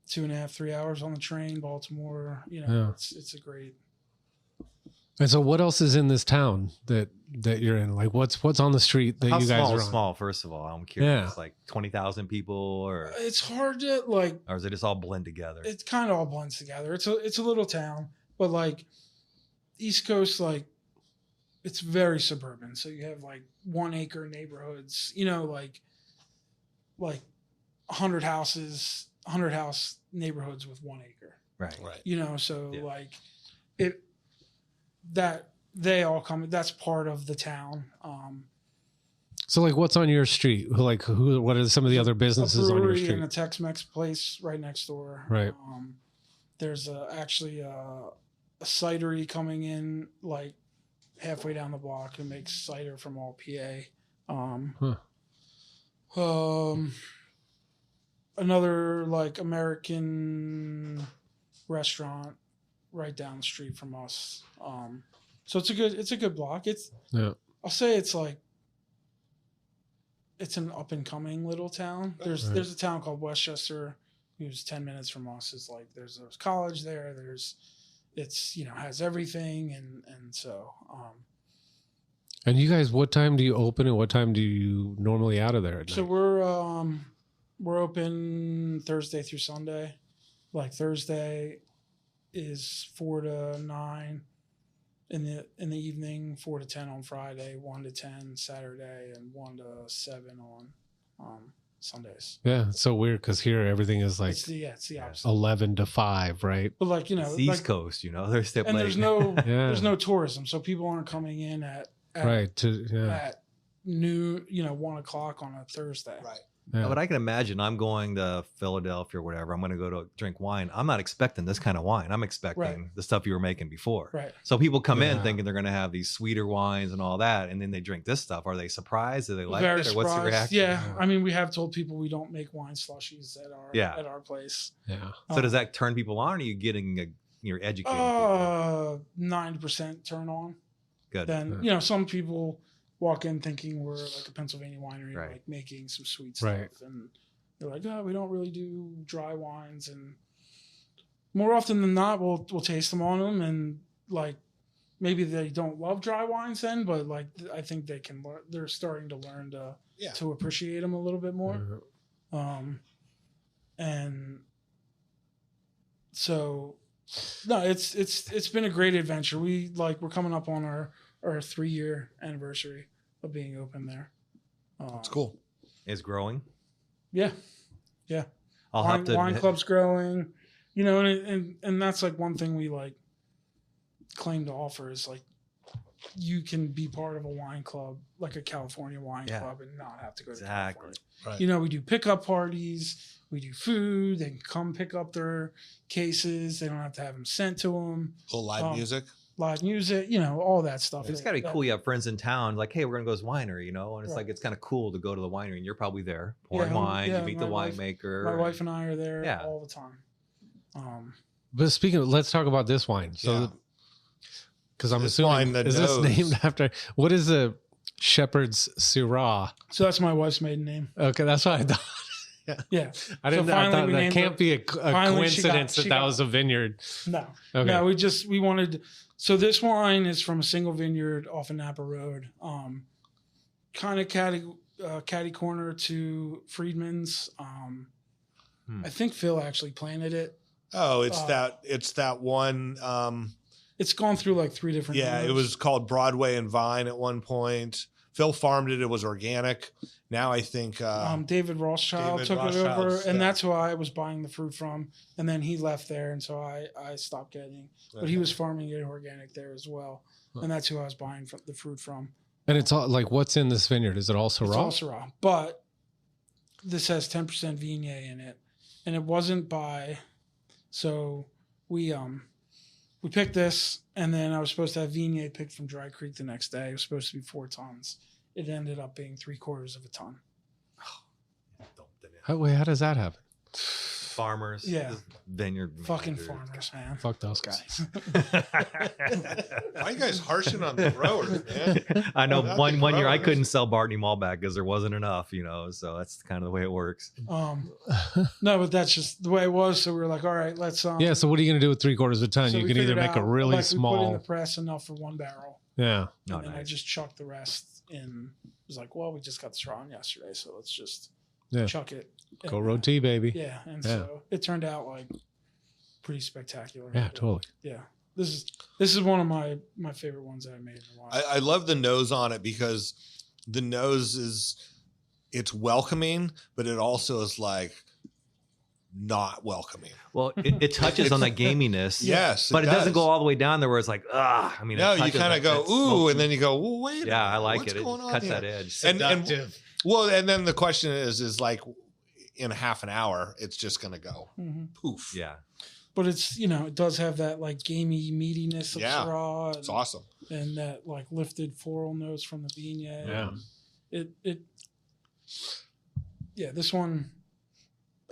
2.5, 3 hours on the train. Baltimore, it's a great. And so, what else is in this town that you're in? Like, what's on the street that you guys are on? Small, first of all, I'm curious. Like 20,000 people, or it's hard to like, or is it just all blend together? It kind of all blends together. It's a little town, but like East Coast, like it's very suburban. So you have like 1 acre neighborhoods. You know, like 100 house neighborhoods with 1 acre. Right. You know, so like it. That they all come. That's part of the town. So, like, what's on your street? What are some of the other businesses on your street? And a Tex-Mex place right next door. Right. There's actually a cidery coming in like halfway down the block who makes cider from all PA. Another like American restaurant right down the street from us. So it's a good block. I'll say it's like it's an up and coming little town. There's a town called Westchester, who's 10 minutes from us. It's like there's a college there. Has everything and so. And you guys, what time do you open and what time do you normally out of there at night? So we're open Thursday through Sunday. Like Thursday is 4 to 9, in the evening, 4 to 10 on Friday, 1 to 10 Saturday, and 1 to 7 on Sundays. Yeah, it's so weird because here everything is like It's the opposite. 11 to 5, right? But like, you know, It's the East like, Coast, you know, they're still and late. there's no Yeah. there's no tourism, so people aren't coming in at Right. at noon, 1 o'clock on a Thursday. Right. Yeah. But I can imagine I'm going to Philadelphia or whatever. I'm going to go to drink wine. I'm not expecting this kind of wine. I'm expecting Right. the stuff you were making before. Right. So people come in Yeah. thinking they're going to have these sweeter wines and all that, and then they drink this stuff. Are they surprised? Do they like Very it, or what's the surprised. reaction? Yeah, I mean, we have told people we don't make wine slushies at our place. Yeah. So does that turn people on? Or are you getting you're educating people? 90% turn on. Good. Then some people walk in thinking we're like a Pennsylvania winery, Right. like making some sweet stuff, Right. and they're like, "Oh, we don't really do dry wines." And more often than not, we'll taste them on them, and like maybe they don't love dry wines then, but like I think they can. They're starting to learn to appreciate them a little bit more. And so no, it's been a great adventure. We're coming up on our 3-year anniversary of being open there. That's cool. Is growing. Yeah. I'll have to wine admit- club's growing, and that's like one thing we like claim to offer is like you can be part of a wine club, like a California wine Yeah. club, and not have to go to Exactly. California. Right. We do pickup parties, we do food. They can come pick up their cases. They don't have to have them sent to them. Cool live music. Live music, all that stuff. It's got to be cool. You have friends in town, like, hey, we're gonna go to this winery, and it's Right. like it's kind of cool to go to the winery, and you're probably there pouring Yeah, wine. yeah, You meet the my wife- winemaker. My wife and I are there Yeah. all the time. But speaking of, let's talk about this wine. So, Yeah. because I'm This assuming, wine, the is this nose. named after, what is a Shepherd's Syrah? So that's my wife's maiden name. Okay, that's what I thought. Yeah. I didn't So know. I finally thought we that named can't it- be a finally she coincidence got- that she that got- was a vineyard. No. Okay. No, we wanted. So this wine is from a single vineyard off of Napa Road, kind of catty corner to Friedman's. I think Phil actually planted it. Oh, it's that one. It's gone through like 3 different. Yeah, it owners. was called Broadway and Vine at one point. Phil farmed it. It was organic. Now I think David Rothschild David took it over, Rothschild's, and yeah. that's who I was buying the fruit from. And then he left there, and so I stopped getting. But he was farming it organic there as well, and that's who I was buying the fruit from. And it's all like, what's in this vineyard? Is it all Syrah? It's all Syrah, but this has 10% Viognier in it, and it wasn't by. So we picked this, and then I was supposed to have Viognier picked from Dry Creek the next day. It was supposed to be 4 tons. It ended up being 3/4 of a ton. Wait, how does that happen? Farmers. Yeah. Vineyard. Fucking managers. farmers, man. Fuck those guys. why are you guys harshing on the growers, man? I know Not one the year I growers. couldn't sell Bartney Malbec because there wasn't enough, so that's kind of the way it works. No, but that's just the way it was. So we were like, all right, let's. Yeah. So what are you going to do with 3/4 of a ton? so You we can either figured make a out, really like, we put in small. the press enough for 1 barrel, Yeah. Oh, and then I nice. just chucked the rest in. It was like, well, we just got this on yesterday, so let's just Yeah. chuck it. Go in road there. tea, baby. Yeah, and Yeah. so it turned out like pretty spectacular. Yeah, totally. Yeah, this is one of my favorite ones that I made in a while. I love the nose on it because the nose it's welcoming, but it also is like not welcoming. Well, it touches on that gaminess. Yes, But it doesn't does. go all the way down there where it's like, I mean, No, it you touches kind of that- go that ooh, smoky- and then you go, well, wait. yeah, I like what's it. It going on cuts here? that edge. And well, and then the question is like in half an hour, it's just gonna go Mhm. poof. Yeah. But it's it does have that like gamey meatiness of Yeah, Syrah, It's awesome. and that like lifted floral notes from the Viognier. Yeah. Yeah, this one,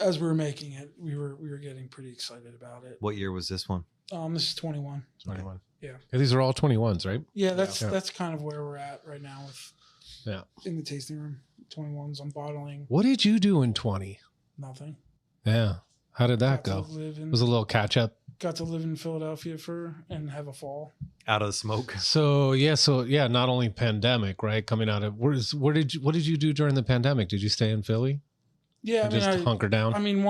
as we were making it, we were getting pretty excited about it. What year was this one? This is 21. 21. Yeah. These are all 21s, right? Yeah, that's Yeah. that's kind of where we're at right now with Yeah. in the tasting room. 21s. I'm bottling What did you do in 20? nothing. Yeah. How did that Got go? to live in, It was a little catch up. got to live in Philadelphia and have a fall. Out of the smoke. So yeah, not only pandemic, right? Coming out of what did you do during the pandemic? Did you stay in Philly? Yeah, hunker down. I mean,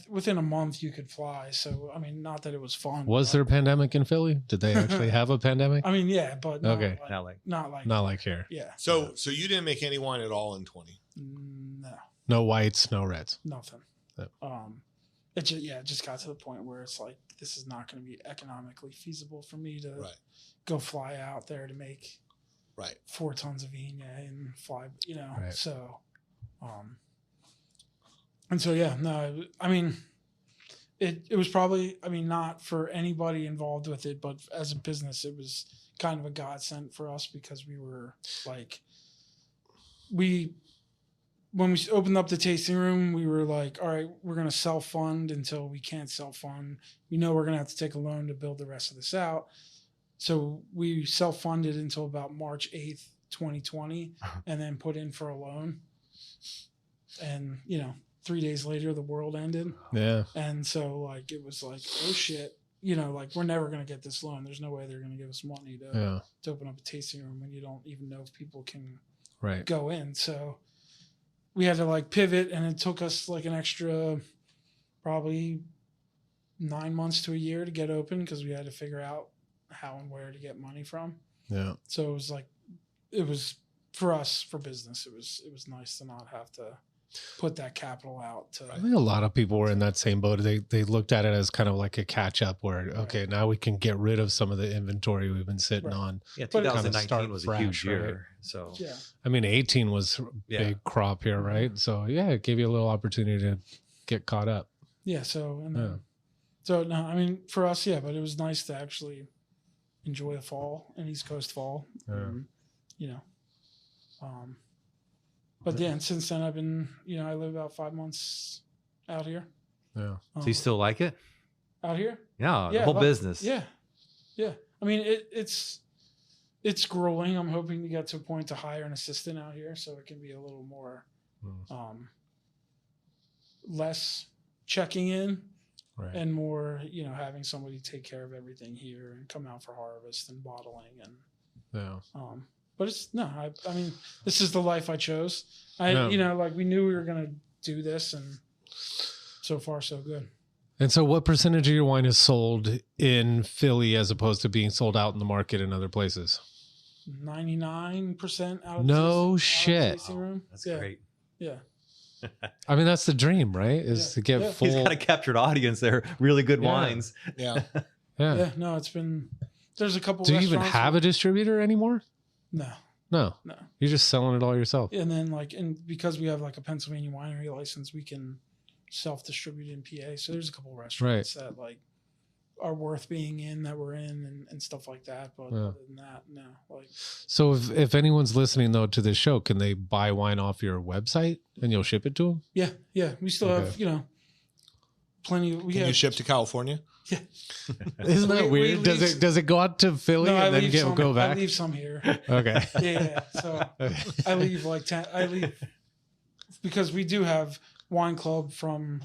within a month you could fly. So I mean, not that it was fun. Was there a pandemic in Philly? Did they actually have a pandemic? I mean, yeah, but not Okay. not like here. Yeah. So you didn't make any wine at all in 20? No. No whites, no reds. Nothing. Yep. It just got to the point where it's like, this is not going to be economically feasible for me to go fly out there to make 4 tons of Viognier and fly, Right. So, and so, yeah, no, I mean, it was probably, I mean, not for anybody involved with it, but as a business, it was kind of a godsend for us because we were like, when we opened up the tasting room, we were like, all right, we're going to self-fund until we can't self-fund. We know we're going to have to take a loan to build the rest of this out. So we self-funded until about March 8th, 2020, and then put in for a loan. And, 3 days later, the world ended. Yeah. And so, like, it was like, oh, shit. Like, we're never going to get this loan. There's no way they're going to give us money to open up a tasting room when you don't even know if people can go in. So we had to, like, pivot, and it took us, like, an extra probably 9 months to a year to get open because we had to figure out how and where to get money from. Yeah. So it was like, it was for us, for business, it was nice to not have to put that capital out to. I think a lot of people were in that same boat. They looked at it as kind of like a catch up where, okay, now we can get rid of some of the inventory we've been sitting on. Yeah, But 2019 was a huge fresh, year. right? So Yeah. I mean, 18 was a big crop here, right? So yeah, it gave you a little opportunity to get caught up. Yeah. So, and then, so no, I mean, for us, yeah, but it was nice to actually enjoy a fall, an East Coast fall. But yeah, and since then I've been, I live about 5 months out here. Yeah. So you still like it? Out here? Yeah, the whole business. Yeah. Yeah. I mean, it's growing. I'm hoping to get to a point to hire an assistant out here so it can be a little more, less checking in and more, having somebody take care of everything here and come out for harvest and bottling and, but I mean, this is the life I chose. Like we knew we were going to do this and so far so good. And so what percentage of your wine is sold in Philly as opposed to being sold out in the market in other places? 99% out of no the shit. tasting room. That's great. Yeah. I mean, that's the dream, right? Is to get full. He's got a captured audience there. Really good wines. Yeah. Yeah. No, there's a couple. Do you even have a distributor anymore? No. You're just selling it all yourself. And then because we have like a Pennsylvania winery license, we can self-distribute in PA. So there's a couple of restaurants that like are worth being in that we're in and stuff like that. But other than that, no. Like, so if anyone's listening though to this show, can they buy wine off your website and you'll ship it to them? Yeah. Yeah. We still have, plenty. Can you ship to California? Yeah. Isn't that weird? Does it go out to Philly and then go back? I leave some here. Okay. Yeah. So I leave because we do have wine club from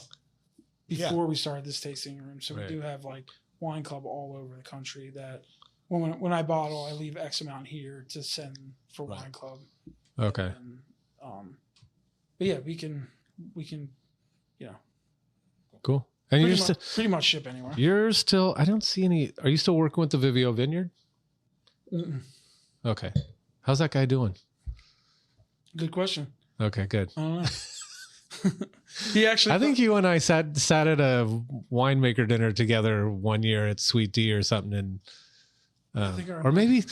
before we started this tasting room. So we do have like wine club all over the country that when I bottle, I leave X amount here to send for wine club. Okay. And, but yeah, we can, cool. And you're pretty much ship anywhere. You're still, I don't see any, are you still working with the Vivio Vineyard? Mm-mm. Okay. How's that guy doing? Good question. Okay, good. I don't know. I think you and I sat at a winemaker dinner together one year at Sweet Tea or something, and or maybe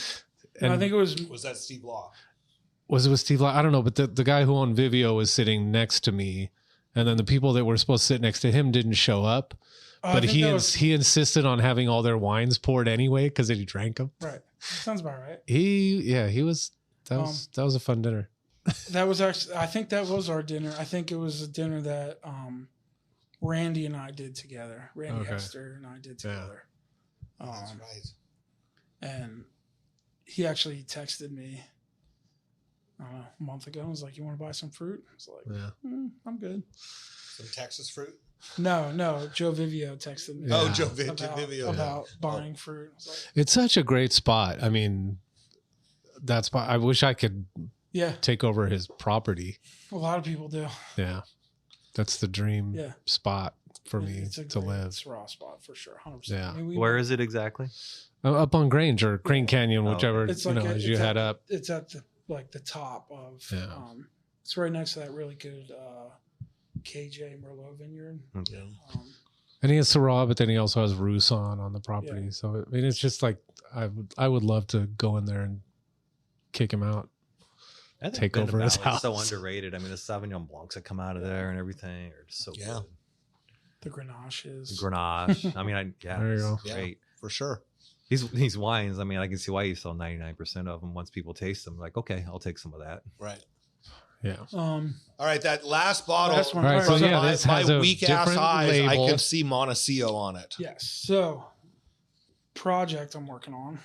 I think it was that Steve Law? Was it with Steve Law? I don't know, but the guy who owned Vivio was sitting next to me, and then the people that were supposed to sit next to him didn't show up. But he insisted on having all their wines poured anyway because he drank them. Right, sounds about right. He was that was a fun dinner. That was actually, I think that was our dinner. I think it was a dinner that Randy and I did together. Randy Hester and I did together. Yeah. That's right. And he actually texted me a month ago and was like, "You want to buy some fruit?" I was like, "I'm good." Some Texas fruit? No. Joe Vivio texted me. Oh, Joe Vivio. About buying fruit. I was like, it's such a great spot. I mean, I wish I could take over his property. A lot of people do. Yeah. That's the dream Yeah. spot for me It's a to great- live. It's a raw spot for sure, 100%. Yeah. I mean, we Where went- is it exactly? Up on Grange or Crane Canyon, Oh, whichever, It's you like know, as you head up. It's at the the top of. Yeah. It's right next to that really good KJ Merlot vineyard. Okay. And he has Syrah, but then he also has Roussan on the property. Yeah. So, I mean, it's just like, I would love to go in there and kick him out. I think Take Pinot over his Valley's so house. underrated. I mean, the Sauvignon Blancs that come out of there and everything are just so Yeah. good. The Grenaches. Grenache. I mean, There you go. it's great. For sure. These wines, I mean, I can see why you sell 99% of them. Once people taste them, like, okay, I'll take some of that. Right. Yeah. All right, that last bottle. Last one. All right, so from yeah, this has my a weak ass different eyes, label. I can see Montecillo on it. Yes. So, project I'm working on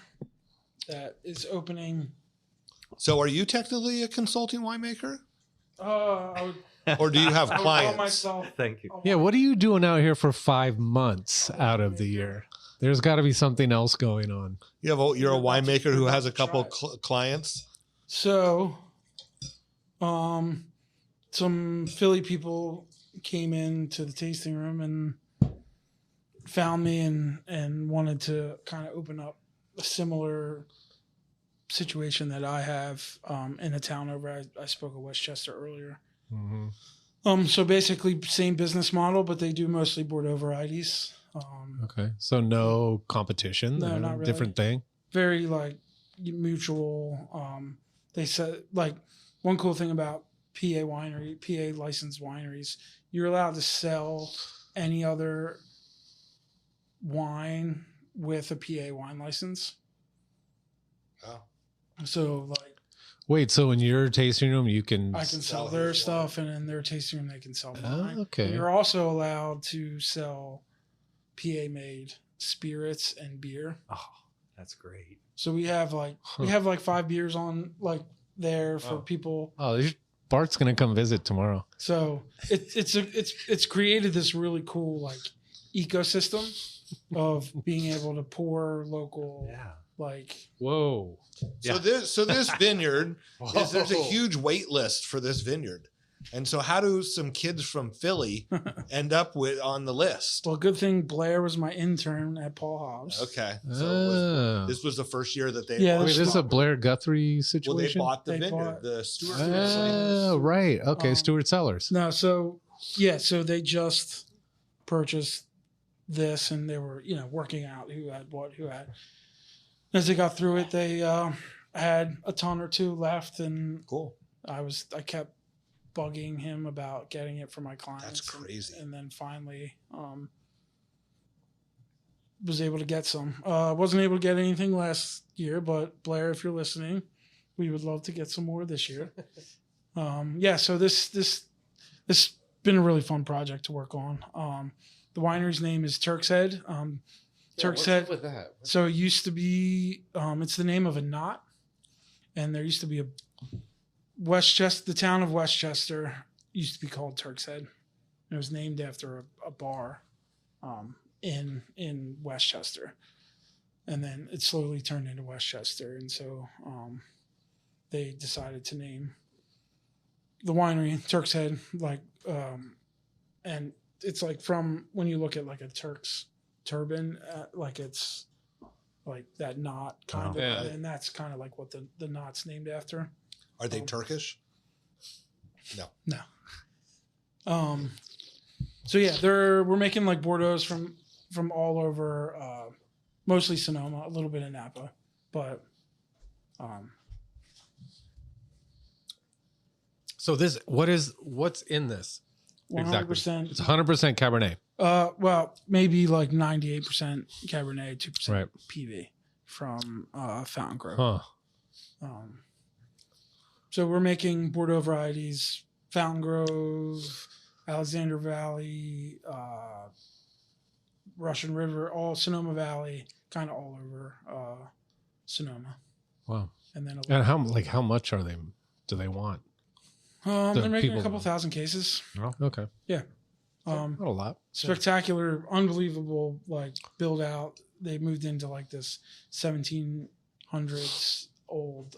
that is opening. So, are you technically a consulting winemaker, I would, or do you have I would call clients? myself. Thank you. Yeah. What are you doing out here for 5 months out of the year? There's got to be something else going on. You're a winemaker who has a couple Try. clients. So, some Philly people came into the tasting room and found me and wanted to kind of open up a similar situation that I have in a town over. I spoke of Westchester earlier. Mm-hmm. So basically, same business model, but they do mostly Bordeaux varieties. Okay. So no competition. No, not really. Different thing. Very like mutual. They said like one cool thing about PA licensed wineries, you're allowed to sell any other wine with a PA wine license. Oh. So like Wait, so in your tasting room, you can. I can sell Sell their his stuff, and in their tasting room they can sell mine. okay. And you're also allowed to sell PA made spirits and beer. Oh, that's great. So we have like 5 beers on like there for people. Oh, Bart's gonna come visit tomorrow. So it's created this really cool like ecosystem of being able to pour local like. Whoa. So this vineyard there's a huge wait list for this vineyard. And so how do some kids from Philly end up on the list? Well, good thing Blair was my intern at Paul Hobbs. Okay. So Oh. this was the first year that they Yeah, Wait, this this is a Blair Guthrie well, they situation? bought the They vineyard, bought- the Stewart. Oh, right. Okay, Stuart Sellers. No, so they just purchased this, and they were working out who had what, who had. As they got through it, they had a ton or two left, and Cool. I kept bugging him about getting it for my clients. That's crazy. And then finally was able to get some. Wasn't able to get anything last year, but Blair, if you're listening, we would love to get some more this year. So this been a really fun project to work on. The winery's name is Turk's Head. Turk's Head. with that? So it used to be, it's the name of a knot, and there used to be a Westchester. The town of Westchester used to be called Turk's Head. It was named after a bar in Westchester, and then it slowly turned into Westchester, and so they decided to name the winery Turk's Head, and it's like from when you look at like a Turk's turban, like it's like that knot kind of, Yeah. and that's kind of like what the knot's named after. Are they Turkish? No. So yeah, we're making like Bordeaux's from all over, mostly Sonoma, a little bit of Napa, but So what's in this? 100%. It's 100% Cabernet. Well, maybe like 98% Cabernet, 2% Right. PV from Fountain Grove. Huh. So we're making Bordeaux varieties, Fountain Grove, Alexander Valley, Russian River, all Sonoma Valley, kind of all over Sonoma. Wow. And then And how much do they want? they're making people- a couple thousand cases. Okay. Yeah. Not a lot. Spectacular, unbelievable, like build out. They moved into like this 1700s old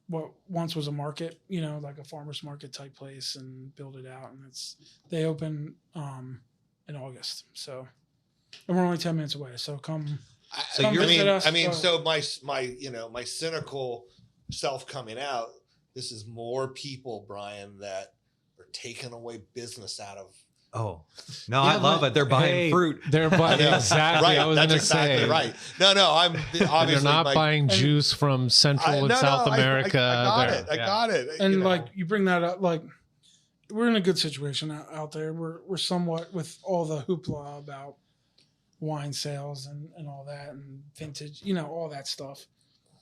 what once was a market, you know, like a farmer's market type place, and build it out. And they open in August. So, and we're only 10 minutes away. So come. So come visit us. so my cynical self coming out, this is more people, Brian, that are taking away business out of. Oh, no, I love it. They're buying fruit. They're buying exactly. Right, I was that's going to exactly say. right. No, I'm obviously they're not buying juice from Central and South America. I got it. And like you bring that up, like we're in a good situation out there. We're somewhat with all the hoopla about wine sales and all that and vintage, you know, all that stuff.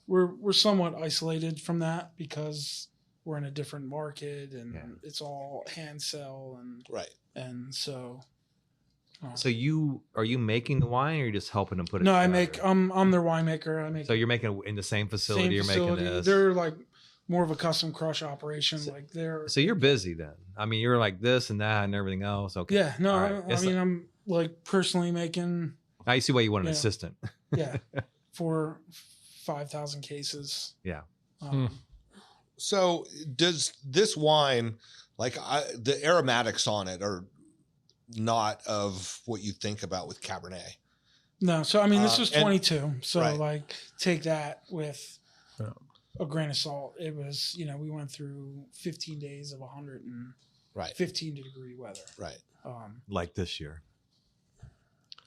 We're somewhat isolated from that because we're in a different market and it's all hand sell and right. And so, so are you making the wine, or you're just helping them put it? No, together? I'm their winemaker. I make. So you're making it in the same facility. You're making this. They're like more of a custom crush operation. So you're busy then. I mean, you're like this and that and everything else. Okay. Yeah. No. Right. I mean, I'm like personally making. I see why you want an assistant. Yeah. For 5,000 cases. Yeah. So does this wine? Like the aromatics on it are not of what you think about with Cabernet. No, so I mean this was 22. So right. like take that with a grain of salt. It was, you know, we went through 15 days of 115 degree weather. Right. Like this year.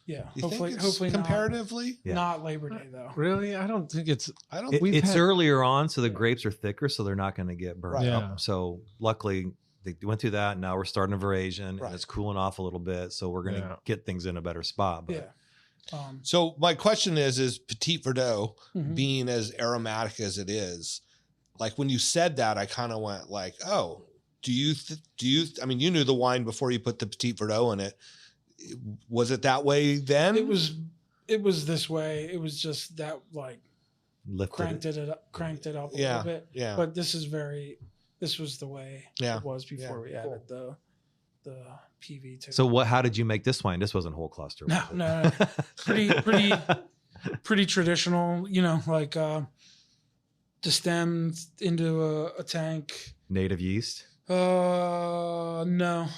Yeah. You hopefully comparatively not Labor Day though. Really? I don't think it's. It's earlier on, so the grapes are thicker, so they're not going to get burned Yeah. up. So luckily. They went through that. Now we're starting a veraison, right. and it's cooling off a little bit, so we're going to get things in a better spot. But. Yeah. So my question is Petit Verdot being as aromatic as it is, like when you said that, I kind of went like, oh, do you? I mean, you knew the wine before you put the Petit Verdot in it. Was it that way then? It was this way. It was just that like cranked it up a little bit. Yeah. But this was the way it was before we added the PV to it. So how did you make this wine? This wasn't whole cluster. No. pretty traditional, you know, like destemmed into a tank. Native yeast? No.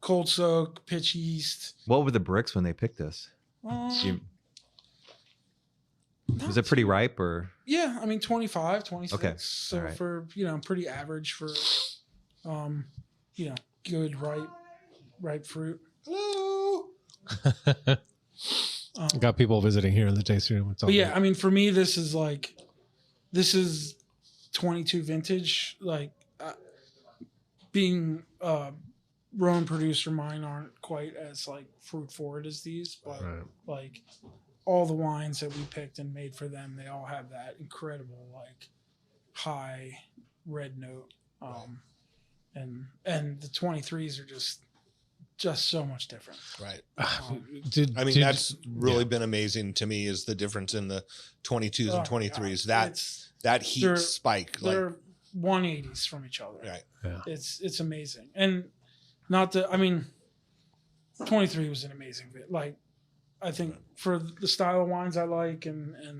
Cold soak, pitch yeast. What were the bricks when they picked this? Was it pretty ripe or? Yeah, I mean 25, 26. Okay. So right. for, you know, pretty average for you know, good ripe fruit. Hello. Got people visiting here in the tasting room. But yeah, I mean for me this is 22 vintage, like being Rhone producer, mine aren't quite as like fruit forward as these, but like all the wines that we picked and made for them, they all have that incredible like high red note. And the 23s are just so much different. Right. That's really been amazing to me is the difference in the 22s and 23s. That heat spike. They're 180s from each other. Right. Yeah. It's amazing. And not that, I mean, 23 was an amazing bit. Like, I think for the style of wines I like, and it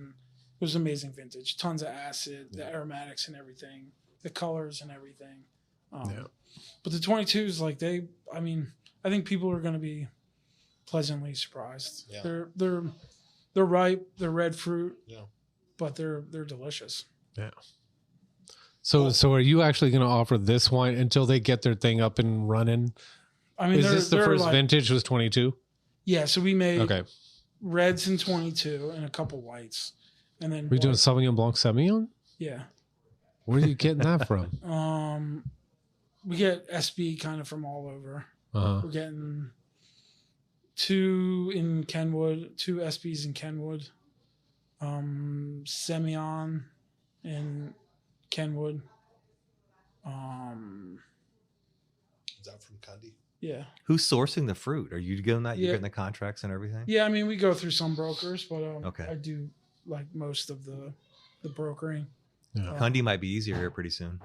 was amazing vintage. Tons of acid, the aromatics and everything, the colors and everything. But the 22s, like I think people are going to be pleasantly surprised. Yeah. They're ripe, they're red fruit, but they're delicious. Yeah. So are you actually going to offer this wine until they get their thing up and running? I mean, is this the first vintage was 22? Yeah. So we made reds in 22 and a couple whites, and then we doing Sauvignon Blanc Semillon? Yeah. Where are you getting that from? We get SB kind of from all over. We're getting 2 in Kenwood, 2 SBs in Kenwood, Semillon in Kenwood. Is that from Cundy? Yeah. Who's sourcing the fruit? Are you getting that? You're getting the contracts and everything? Yeah, I mean, we go through some brokers, but okay. I do like most of the brokering. Yeah. Cundy might be easier here pretty soon.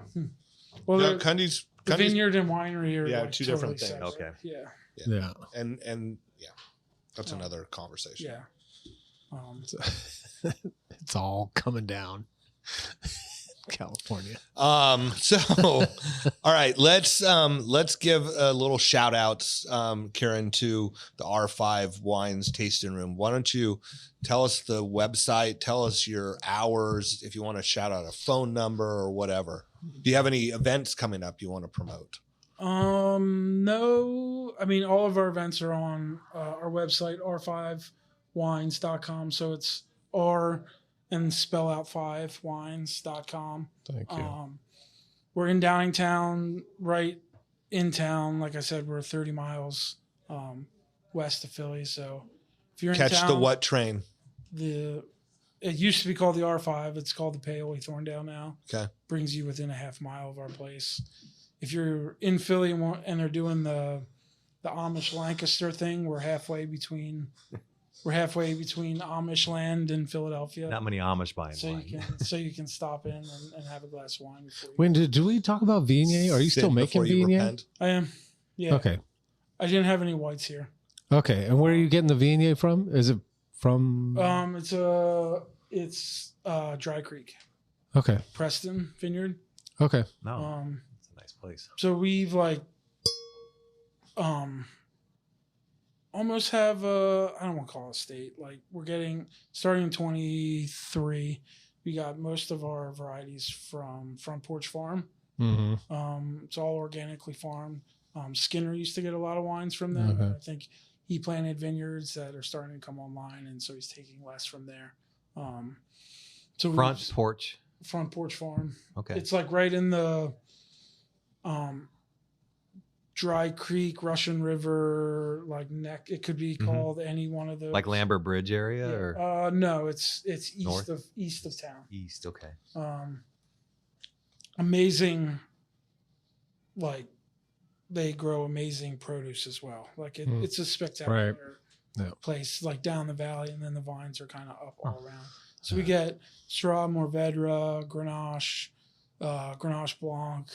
Well, no, Cundy's vineyard and winery are like two totally different things. separate. Okay. Yeah. And that's another conversation. Yeah. It's all coming down. California. So, all right, let's give a little shout outs, Kieran, to the R5 Wines Tasting Room. Why don't you tell us the website, tell us your hours, if you want to shout out a phone number or whatever. Do you have any events coming up you want to promote? No, I mean, all of our events are on our website, r5wines.com. So it's R and spell out 5wines.com. Thank you. We're in Downingtown, right in town. Like I said, we're 30 miles west of Philly. So if you're in Catch town, the what train? it used to be called the R5. It's called the Paoli Thorndale now. Okay. Brings you within a half mile of our place. If you're in Philly and they're doing the Amish Lancaster thing, we're halfway between Amish land and Philadelphia. Not many Amish buying wine. So you can stop in and have a glass of wine before you. When did we talk about Viognier? Are you still making Viognier? I am. Yeah. Okay. I didn't have any whites here. Okay. And where are you getting the Viognier from? Is it from? It's Dry Creek. Okay. Preston Vineyard. Okay. No. It's a nice place. So we've almost have I don't want to call it a state. Like we're getting starting in 23. We got most of our varieties from Front Porch Farm. Mm-hmm. It's all organically farmed. Skinner used to get a lot of wines from them. Okay. I think he planted vineyards that are starting to come online, and so he's taking less from there. So Front Porch Farm. Okay. It's like right in the Dry Creek, Russian River, like neck. It could be called any one of those. Like Lambert Bridge area, or no, it's North? east of town. East. Okay. Amazing. Like they grow amazing produce as well. Like it's a spectacular place, like down the valley, and then the vines are kind of up all around. So we get Syrah, Mourvedre, Grenache, Grenache Blanc,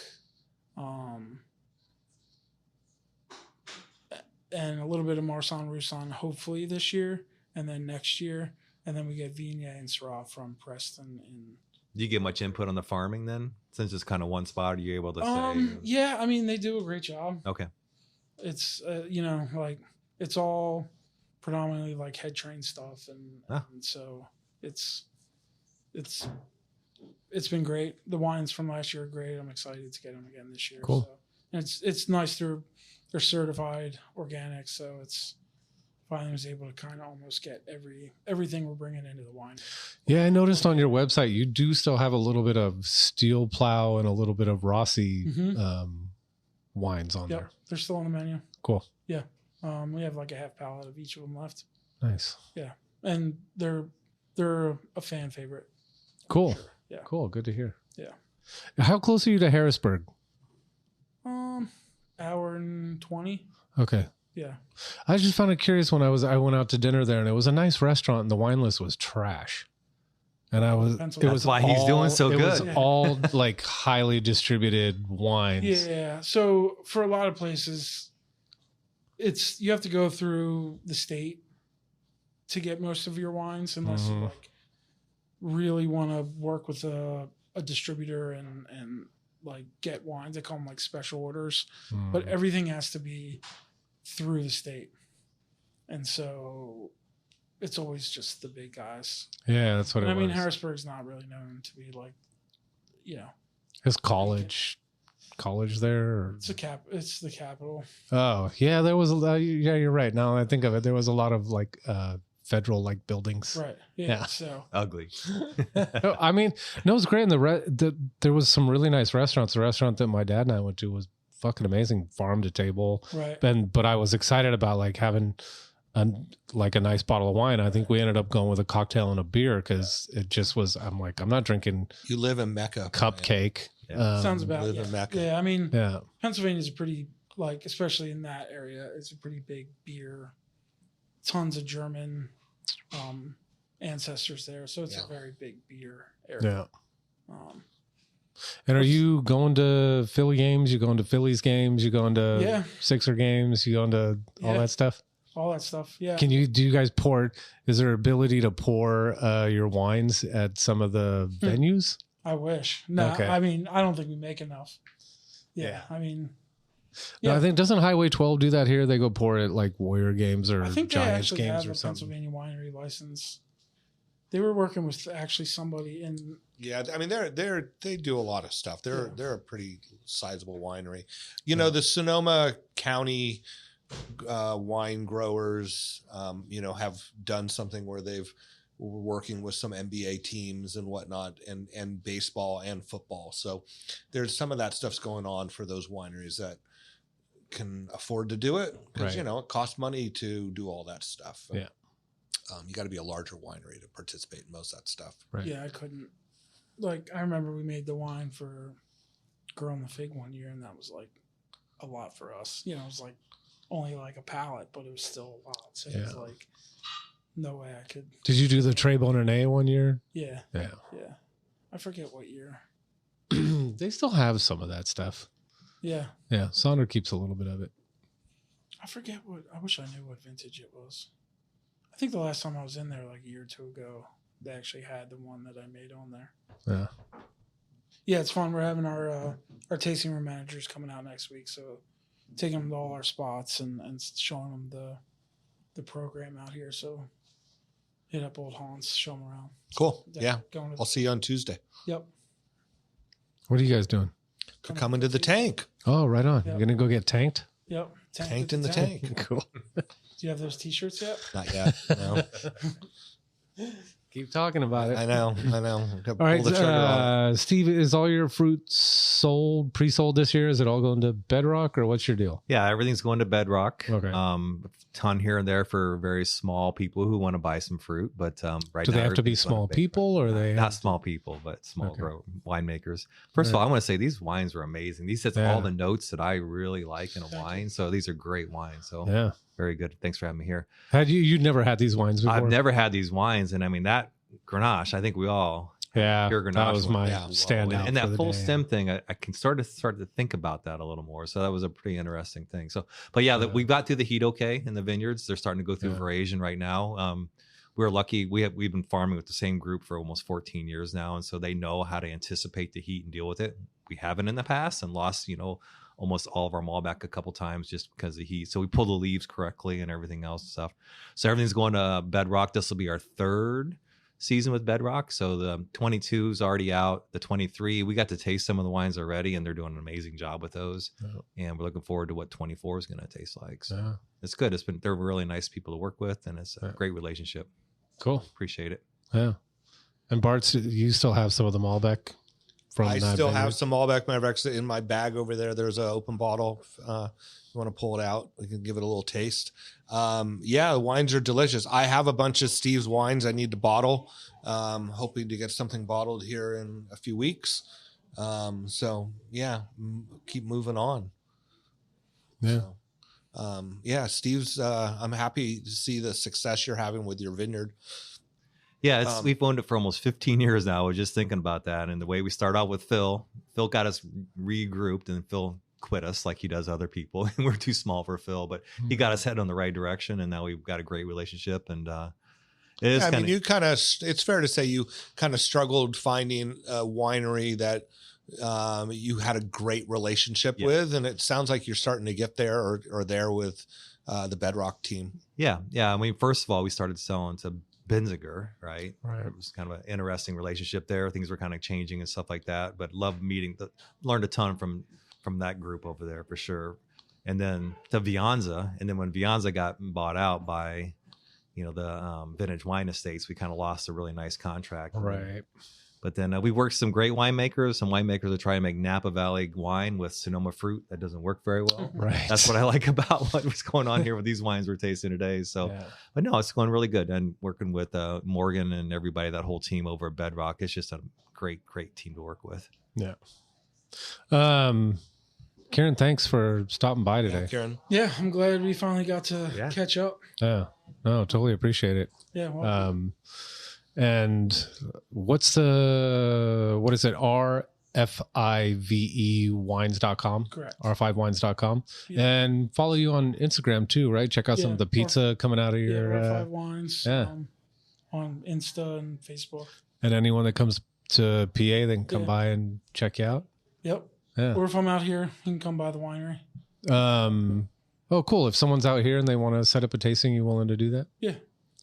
and a little bit of Marsanne Roussanne hopefully this year, and then next year, and then we get Viognier and Syrah from Preston. Do you get much input on the farming then, since it's kind of one spot? Are you able to say? Yeah, I mean they do a great job. Okay. It's like it's all predominantly like head train stuff, and so it's been great. The wines from last year are great. I'm excited to get them again this year. Cool. So, and it's nice they're certified organic, so it's finally was able to kind of almost get everything we're bringing into the wine. Yeah, I noticed on your website you do still have a little bit of Steel Plow and a little bit of Rossi wines on there. They're still on the menu. Cool. Yeah, we have like a half pallet of each of them left. Nice. Yeah, and they're a fan favorite. Cool. Sure. Yeah. Cool. Good to hear. Yeah. How close are you to Harrisburg? Hour and 20. Okay. Yeah. I just found it curious when I went out to dinner there, and it was a nice restaurant, and the wine list was trash. And That's why he's doing so good. It was all like highly distributed wines. Yeah. So for a lot of places, you have to go through the state to get most of your wines, unless you like really want to work with a distributor and like get wines. They call them like special orders, but everything has to be through the state, and so it's always just the big guys. Yeah, that's what it was. I mean, Harrisburg's not really known to be like, Is college there? Or? It's the capital. Oh yeah, there was. Yeah, you're right. Now that I think of it, there was a lot of like federal like buildings. Right. Yeah. So ugly. I mean, no, it was great. And there was some really nice restaurants. The restaurant that my dad and I went to was fucking amazing, farm to table. Right. But I was excited about like having a nice bottle of wine. I think we ended up going with a cocktail and a beer because it just was. I'm like, I'm not drinking. You live in Mecca. Cupcake. Yeah. Sounds about live in Mecca. Yeah. I mean, yeah. Pennsylvania's a pretty like, especially in that area, it's a pretty big beer. Tons of German ancestors there, so it's a very big beer area. Yeah. And are you going to Philly games? You going to Phillies games? You going to Sixer games? You going to all that stuff? All that stuff. Yeah. Do you guys pour? Is there ability to pour your wines at some of the venues? I wish. No, Okay. I mean, I don't think we make enough. Yeah. I mean, No, I think doesn't Highway 12 do that here? They go pour it like Warrior games or I think they Giants actually games have or a something. Pennsylvania winery license. They were working with actually somebody in. Yeah, I mean they do a lot of stuff. They're a pretty sizable winery. You know, the Sonoma County wine growers, have done something where they've were working with some NBA teams and whatnot, and baseball and football. So there's some of that stuff's going on for those wineries that can afford to do it because Right. it costs money to do all that stuff. Yeah. You got to be a larger winery to participate in most of that stuff. Right. Yeah, I couldn't. Like, I remember we made the wine for Girl in the Fig one year, and that was like a lot for us. It was like only like a pallet, but it was still a lot. So it was like, no way I could. Did you do the Trey Bonnet one year? Yeah. Yeah. Yeah. I forget what year. They still have some of that stuff. Yeah. Yeah. Sonder keeps a little bit of it. I forget I wish I knew what vintage it was. I think the last time I was in there, like a year or two ago, they actually had the one that I made on there. Yeah. Yeah, it's fun. We're having our tasting room managers coming out next week, so taking them to all our spots and showing them the program out here. So hit up Old Hans, show them around. Cool. Yeah, Yeah. going to, I'll see you on Tuesday. Yep. What are you guys doing? Coming to the tank. Oh, right on. Yep. You're going to go get tanked? Yep. Tanked in the tank. Cool. Do you have those T-shirts yet? Not yet. No. Keep talking about it. I know. All right, Pull the trigger on it. Steve, is all your fruit pre-sold this year? Is it all going to Bedrock, or what's your deal? Yeah, everything's going to Bedrock. Okay. Ton here and there for very small people who want to buy some fruit, but right Do now they have to be everything's going small Bedrock. people, or they Not have small people, but small Okay. winemakers. First of all, I want to say these wines are amazing. These hits Yeah. all the notes that I really like in a wine. So these are great wines. So Yeah. very good. Thanks for having me here. Had you'd never had these wines before? I've never had these wines, and I mean that Grenache. I think we all Yeah, pure that Grenache was one. my Yeah. standout. and for that the full day. stem thing, I can start to think about that a little more. So that was a pretty interesting thing. So, but yeah, we got through the heat okay in the vineyards. They're starting to go through Yeah. veraison right now. We're lucky. We've been farming with the same group for almost 14 years now, and so they know how to anticipate the heat and deal with it. We haven't in the past and lost, almost all of our Malbec a couple times just because of the heat. So we pull the leaves correctly and everything else and stuff. So everything's going to Bedrock. This will be our third season with Bedrock. So the 22 is already out. The 23, we got to taste some of the wines already, and they're doing an amazing job with those. Yeah. And we're looking forward to what 24 is going to taste like. So Yeah. it's good. They're really nice people to work with, and it's a Yeah. great relationship. Cool. Appreciate it. Yeah. And Bart, you still have some of the Malbec from I that still vineyard? have some Malbec Mavericks in my bag over there. There's an open bottle. You want to pull it out, we can give it a little taste. The wines are delicious. I have a bunch of Steve's wines I need to bottle. Hoping to get something bottled here in a few weeks. Keep moving on. Yeah. Steve's, I'm happy to see the success you're having with your vineyard. Yeah, we've owned it for almost 15 years now. I was just thinking about that. And the way we start out with Phil got us regrouped, and Phil quit us like he does other people. And we're too small for Phil, but he got us headed on the right direction. And now we've got a great relationship. And it is it's fair to say you kind of struggled finding a winery that you had a great relationship with. And it sounds like you're starting to get there or there with the Bedrock team. Yeah. I mean, first of all, we started selling to Benziger, right? Right. It was kind of an interesting relationship there. Things were kind of changing and stuff like that, but loved learned a ton from that group over there for sure. And then to Vianza. And then when Vianza got bought out by, the Vintage Wine Estates, we kind of lost a really nice contract. Right. But then we worked with some great winemakers. Some winemakers are trying to make Napa Valley wine with Sonoma fruit. That doesn't work very well. Right. That's what I like about what's going on here with these wines we're tasting today. So, but no, it's going really good. And working with Morgan and everybody, that whole team over at Bedrock, it's just a great team to work with. Yeah. Kieran, thanks for stopping by today. Yeah, Kieran. Yeah, I'm glad we finally got to catch up. Yeah. No, totally appreciate it. Yeah. Well, And what is it? RFIVE wines.com. Correct. R5wines.com. Yeah. And follow you on Instagram too, right? Check out some of the pizza coming out of your R5 Wines. yeah. On Insta and Facebook. And anyone that comes to PA, they can come by and check you out. Yep. Yeah. Or if I'm out here, you can come by the winery. Oh, cool. If someone's out here and they want to set up a tasting, you willing to do that? Yeah.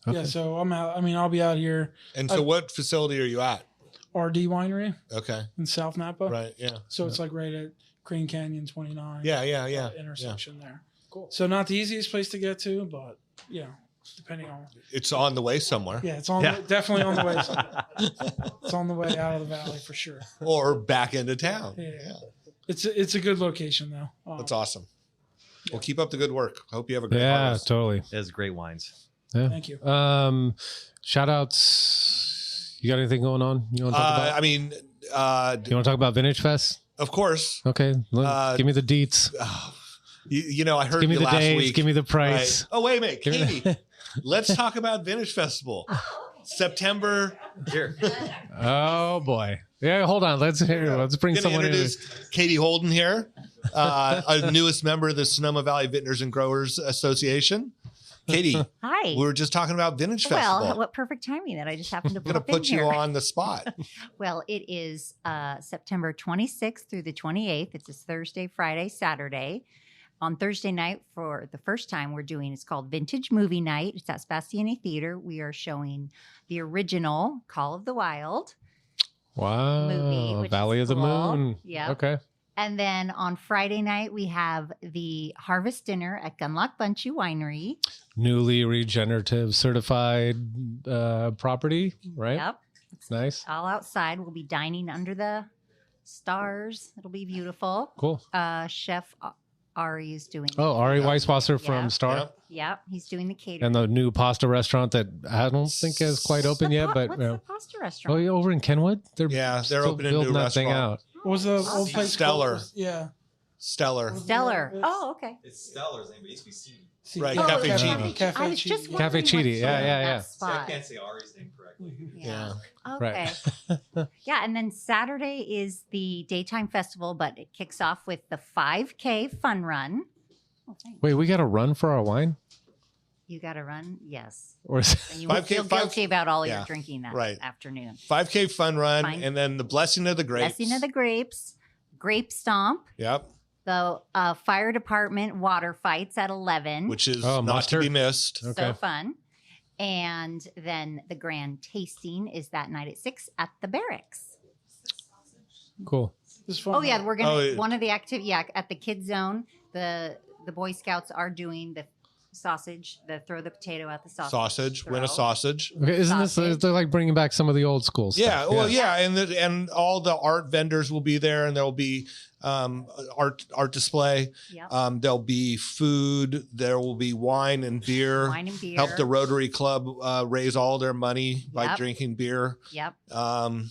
Okay. Yeah. So I'm out. I mean, I'll be out here. And so what facility are you at? RD Winery Okay. in South Napa. Right. Yeah. So it's like right at Green Canyon 29. Yeah. Intersection there. Cool. So not the easiest place to get to, but depending on. It's on the way somewhere. Yeah, it's on. Definitely on the way. It's on the way out of the valley for sure. Or back into town. Yeah. It's a good location though. That's awesome. Well, keep up the good work. Hope you have a great Yeah, harvest. totally. It has great wines. Yeah. Thank you. Shout outs. You got anything going on? You want to talk about? you want to talk about Vintage Fest? Of course. Okay. Give me the deets. I heard Give me you the last days. week. Give me the price. Right. Oh, wait a minute, Katie. Let's talk about Vintage Festival. September. Here. Oh boy. Yeah, hold on. Let's bring someone in. Introduce Katie Holden here, a newest member of the Sonoma Valley Vintners and Growers Association. Katie, hi. we were just talking about Vintage Festival. Well, what perfect timing that I just happened to I'm going to pop in put you here. on the spot. Well, it is September 26th through the 28th. It's a Thursday, Friday, Saturday. On Thursday night, for the first time, it's called Vintage Movie Night. It's at Spastiani Theater. We are showing the original Call of the Wild movie, which Valley is of the cool. Moon. Yeah. Okay. And then on Friday night, we have the Harvest Dinner at Gunlock Bunchy Winery. Newly regenerative certified property, right? Yep. It's nice. All outside. We'll be dining under the stars. It'll be beautiful. Cool. Chef Ari is doing. Oh, Ari Weisswasser from Yeah. Star. Yep. Yep, he's doing the catering. And the new pasta restaurant that I don't think is quite open yet, but what's the pasta oh, restaurant? yeah, over in Kenwood, they're They're opening a building new that thing restaurant. out. What was the old place? Stellar. called? Yeah. Stellar. Stellar. Oh, okay. It's Stellar's name, but it used to be C. Right, Oh, Cafe it's Chidi. Cafe I was just Chidi. wondering Cafe what's Chidi. Yeah, in yeah, that yeah. spot. I can't say Ari's name correctly. Yeah. Right. Okay. Yeah, and then Saturday is the daytime festival, but it kicks off with the 5K fun run. Oh, thanks. Wait, we got to run for our wine? You got to run? Yes. Or is And you won't 5K, feel guilty about all your yeah, drinking that right. afternoon. 5K fun run, Fine. and then the Blessing of the Grapes. Blessing of the Grapes, Grape Stomp, Yep. the fire department water fights at 11. Which is Oh, not mustard. to be missed. Okay. So fun. And then the grand tasting is that night at 6 at the barracks. cool. This fun. Oh yeah, we're gonna Oh, yeah. one of the at the kids zone. The Boy Scouts are doing the sausage, the throw the potato at the sausage. Win a throw. sausage. Okay, isn't Sausage. this, they're like bringing back some of the old school stuff. Yeah, well, yeah, and all the art vendors will be there, and there'll be art display. Yep. There'll be food. There will be wine and beer. Wine and beer. Help the Rotary Club raise all their money by Yep. drinking beer. Yep. And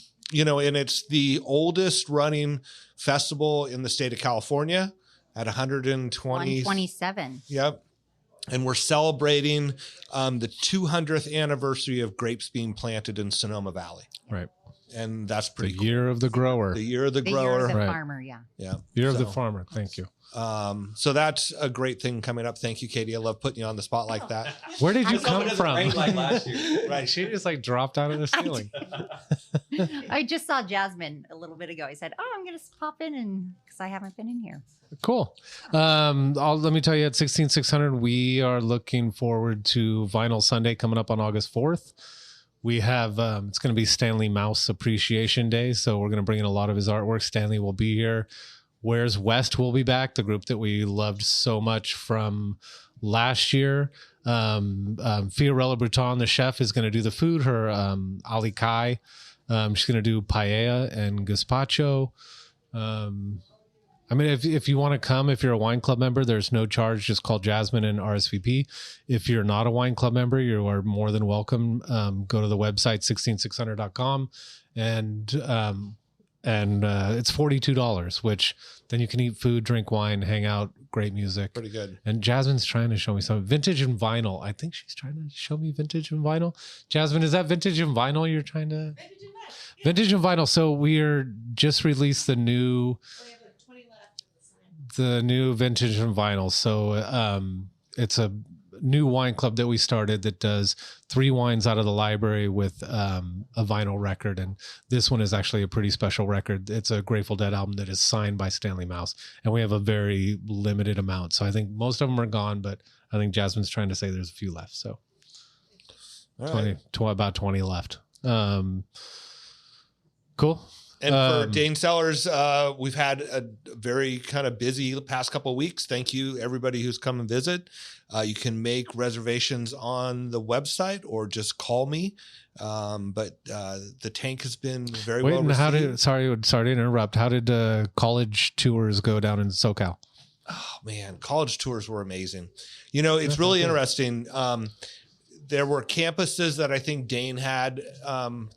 it's the oldest running festival in the state of California at 120. 127. Yep. And we're celebrating the 200th anniversary of grapes being planted in Sonoma Valley. Right. And that's The pretty cool. year of the grower. The year of the The grower. year of the Right. farmer, yeah. Yeah. Year of the So, farmer. Thank you. So that's a great thing coming up. Thank you, Katie. I love putting you on the spot like that. Where did you Just hope come it doesn't from? rain like last year. Right. She just like dropped out of the ceiling. I just saw Jasmine a little bit ago. I said, "Oh, I'm going to pop in and because I haven't been in here." Cool. Let me tell you, at 16600, we are looking forward to Vinyl Sunday coming up on August 4th. We have, it's going to be Stanley Mouse Appreciation Day. So we're going to bring in a lot of his artwork. Stanley will be here. Where's West will be back, the group that we loved so much from last year. Fiorella Bruton, the chef, is going to do the food. Her Ali Kai, she's going to do paella and gazpacho. I mean, if you want to come, if you're a wine club member, there's no charge. Just call Jasmine and RSVP. If you're not a wine club member, you are more than welcome. Go to the website 16600.com and it's $42, which then you can eat food, drink wine, hang out, great music. Pretty good. And Jasmine's trying to show me some vintage and vinyl. I think she's trying to show me vintage and vinyl. Jasmine, is that vintage and vinyl you're trying to? Vintage and vinyl. So we are just released the new vintage and vinyl. So it's a new wine club that we started that does 3 wines out of the library with a vinyl record. And this one is actually a pretty special record. It's a Grateful Dead album that is signed by Stanley Mouse. And we have a very limited amount. So I think most of them are gone, but I think Jasmine's trying to say there's a few left. So about 20 left. Cool. And for Dane Cellars, we've had a very kind of busy past couple of weeks. Thank you, everybody who's come and visit. You can make reservations on the website or just call me. But the tank has been very well received. Sorry to interrupt. How did college tours go down in SoCal? Oh, man, college tours were amazing. You know, it's really interesting. There were campuses that I think Dane had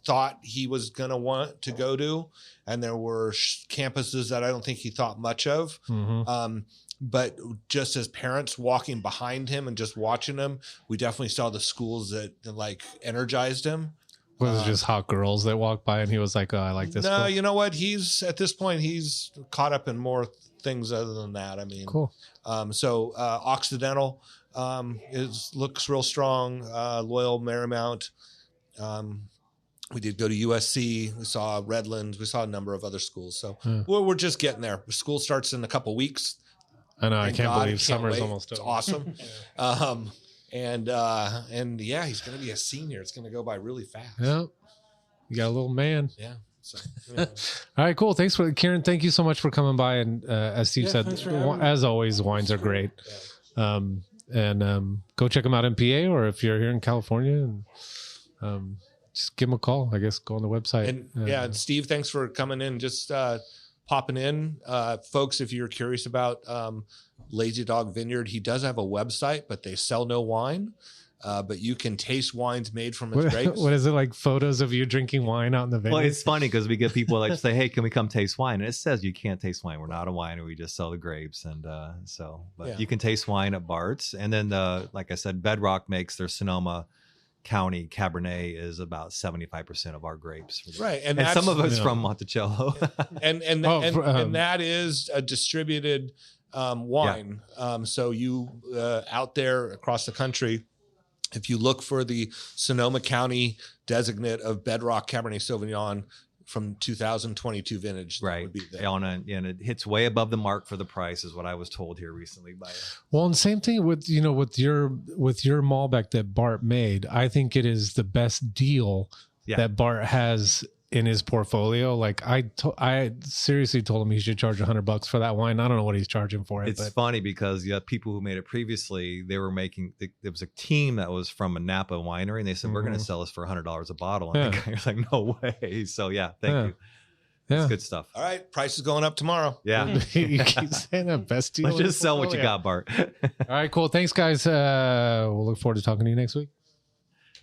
thought he was going to want to go to. And there were campuses that I don't think he thought much of. Mm-hmm. But just as parents walking behind him and just watching him, we definitely saw the schools that like energized him. Was it just hot girls that walked by and he was like, oh, I like this? No, school? You know what? At this point, he's caught up in more things other than that. I mean, cool. So Occidental looks real strong. Loyal Marymount. We did go to USC. We saw Redlands. We saw a number of other schools. So we're just getting there. School starts in a couple weeks. I know. I can't believe summer's almost over. It's awesome. And yeah, he's going to be a senior. It's going to go by really fast. Yeah. You got a little man. Yeah. So, anyway. All right, cool. Thanks Kieran. Thank you so much for coming by. And as Steve said, as always, wines are great. Yeah. Go check them out in PA, or if you're here in California, and just give them a call. I guess go on the website. And Steve, thanks for coming in. Just popping in, folks. If you're curious about Lazy Dog Vineyard, he does have a website, but they sell no wine. But you can taste wines made from his grapes. What is it, like photos of you drinking wine out in the vineyard? Well, it's funny because we get people that say, hey, can we come taste wine? And it says you can't taste wine. We're not a winery. We just sell the grapes. And you can taste wine at Bart's. And then, like I said, Bedrock makes their Sonoma County Cabernet is about 75% of our grapes. Right. And some of it's from Monticello. and that is a distributed wine. Yeah. So you out there across the country, if you look for the Sonoma County designate of Bedrock Cabernet Sauvignon from 2022 vintage, right? And it hits way above the mark for the price, is what I was told here recently. Well, and same thing with your Malbec that Bart made. I think it is the best deal that Bart has in his portfolio. Like I seriously told him he should charge $100 for that wine. I don't know what he's charging for it. It's funny because you have people who made it previously. They were there was a team that was from a Napa winery, and they said, we're going to sell this for $100 a bottle. And the guy was like, no way. So thank you. Yeah. It's good stuff. All right. Price is going up tomorrow. Yeah. You keep saying that best deal. Let's just sell what you got, Bart. All right, cool. Thanks guys. We'll look forward to talking to you next week.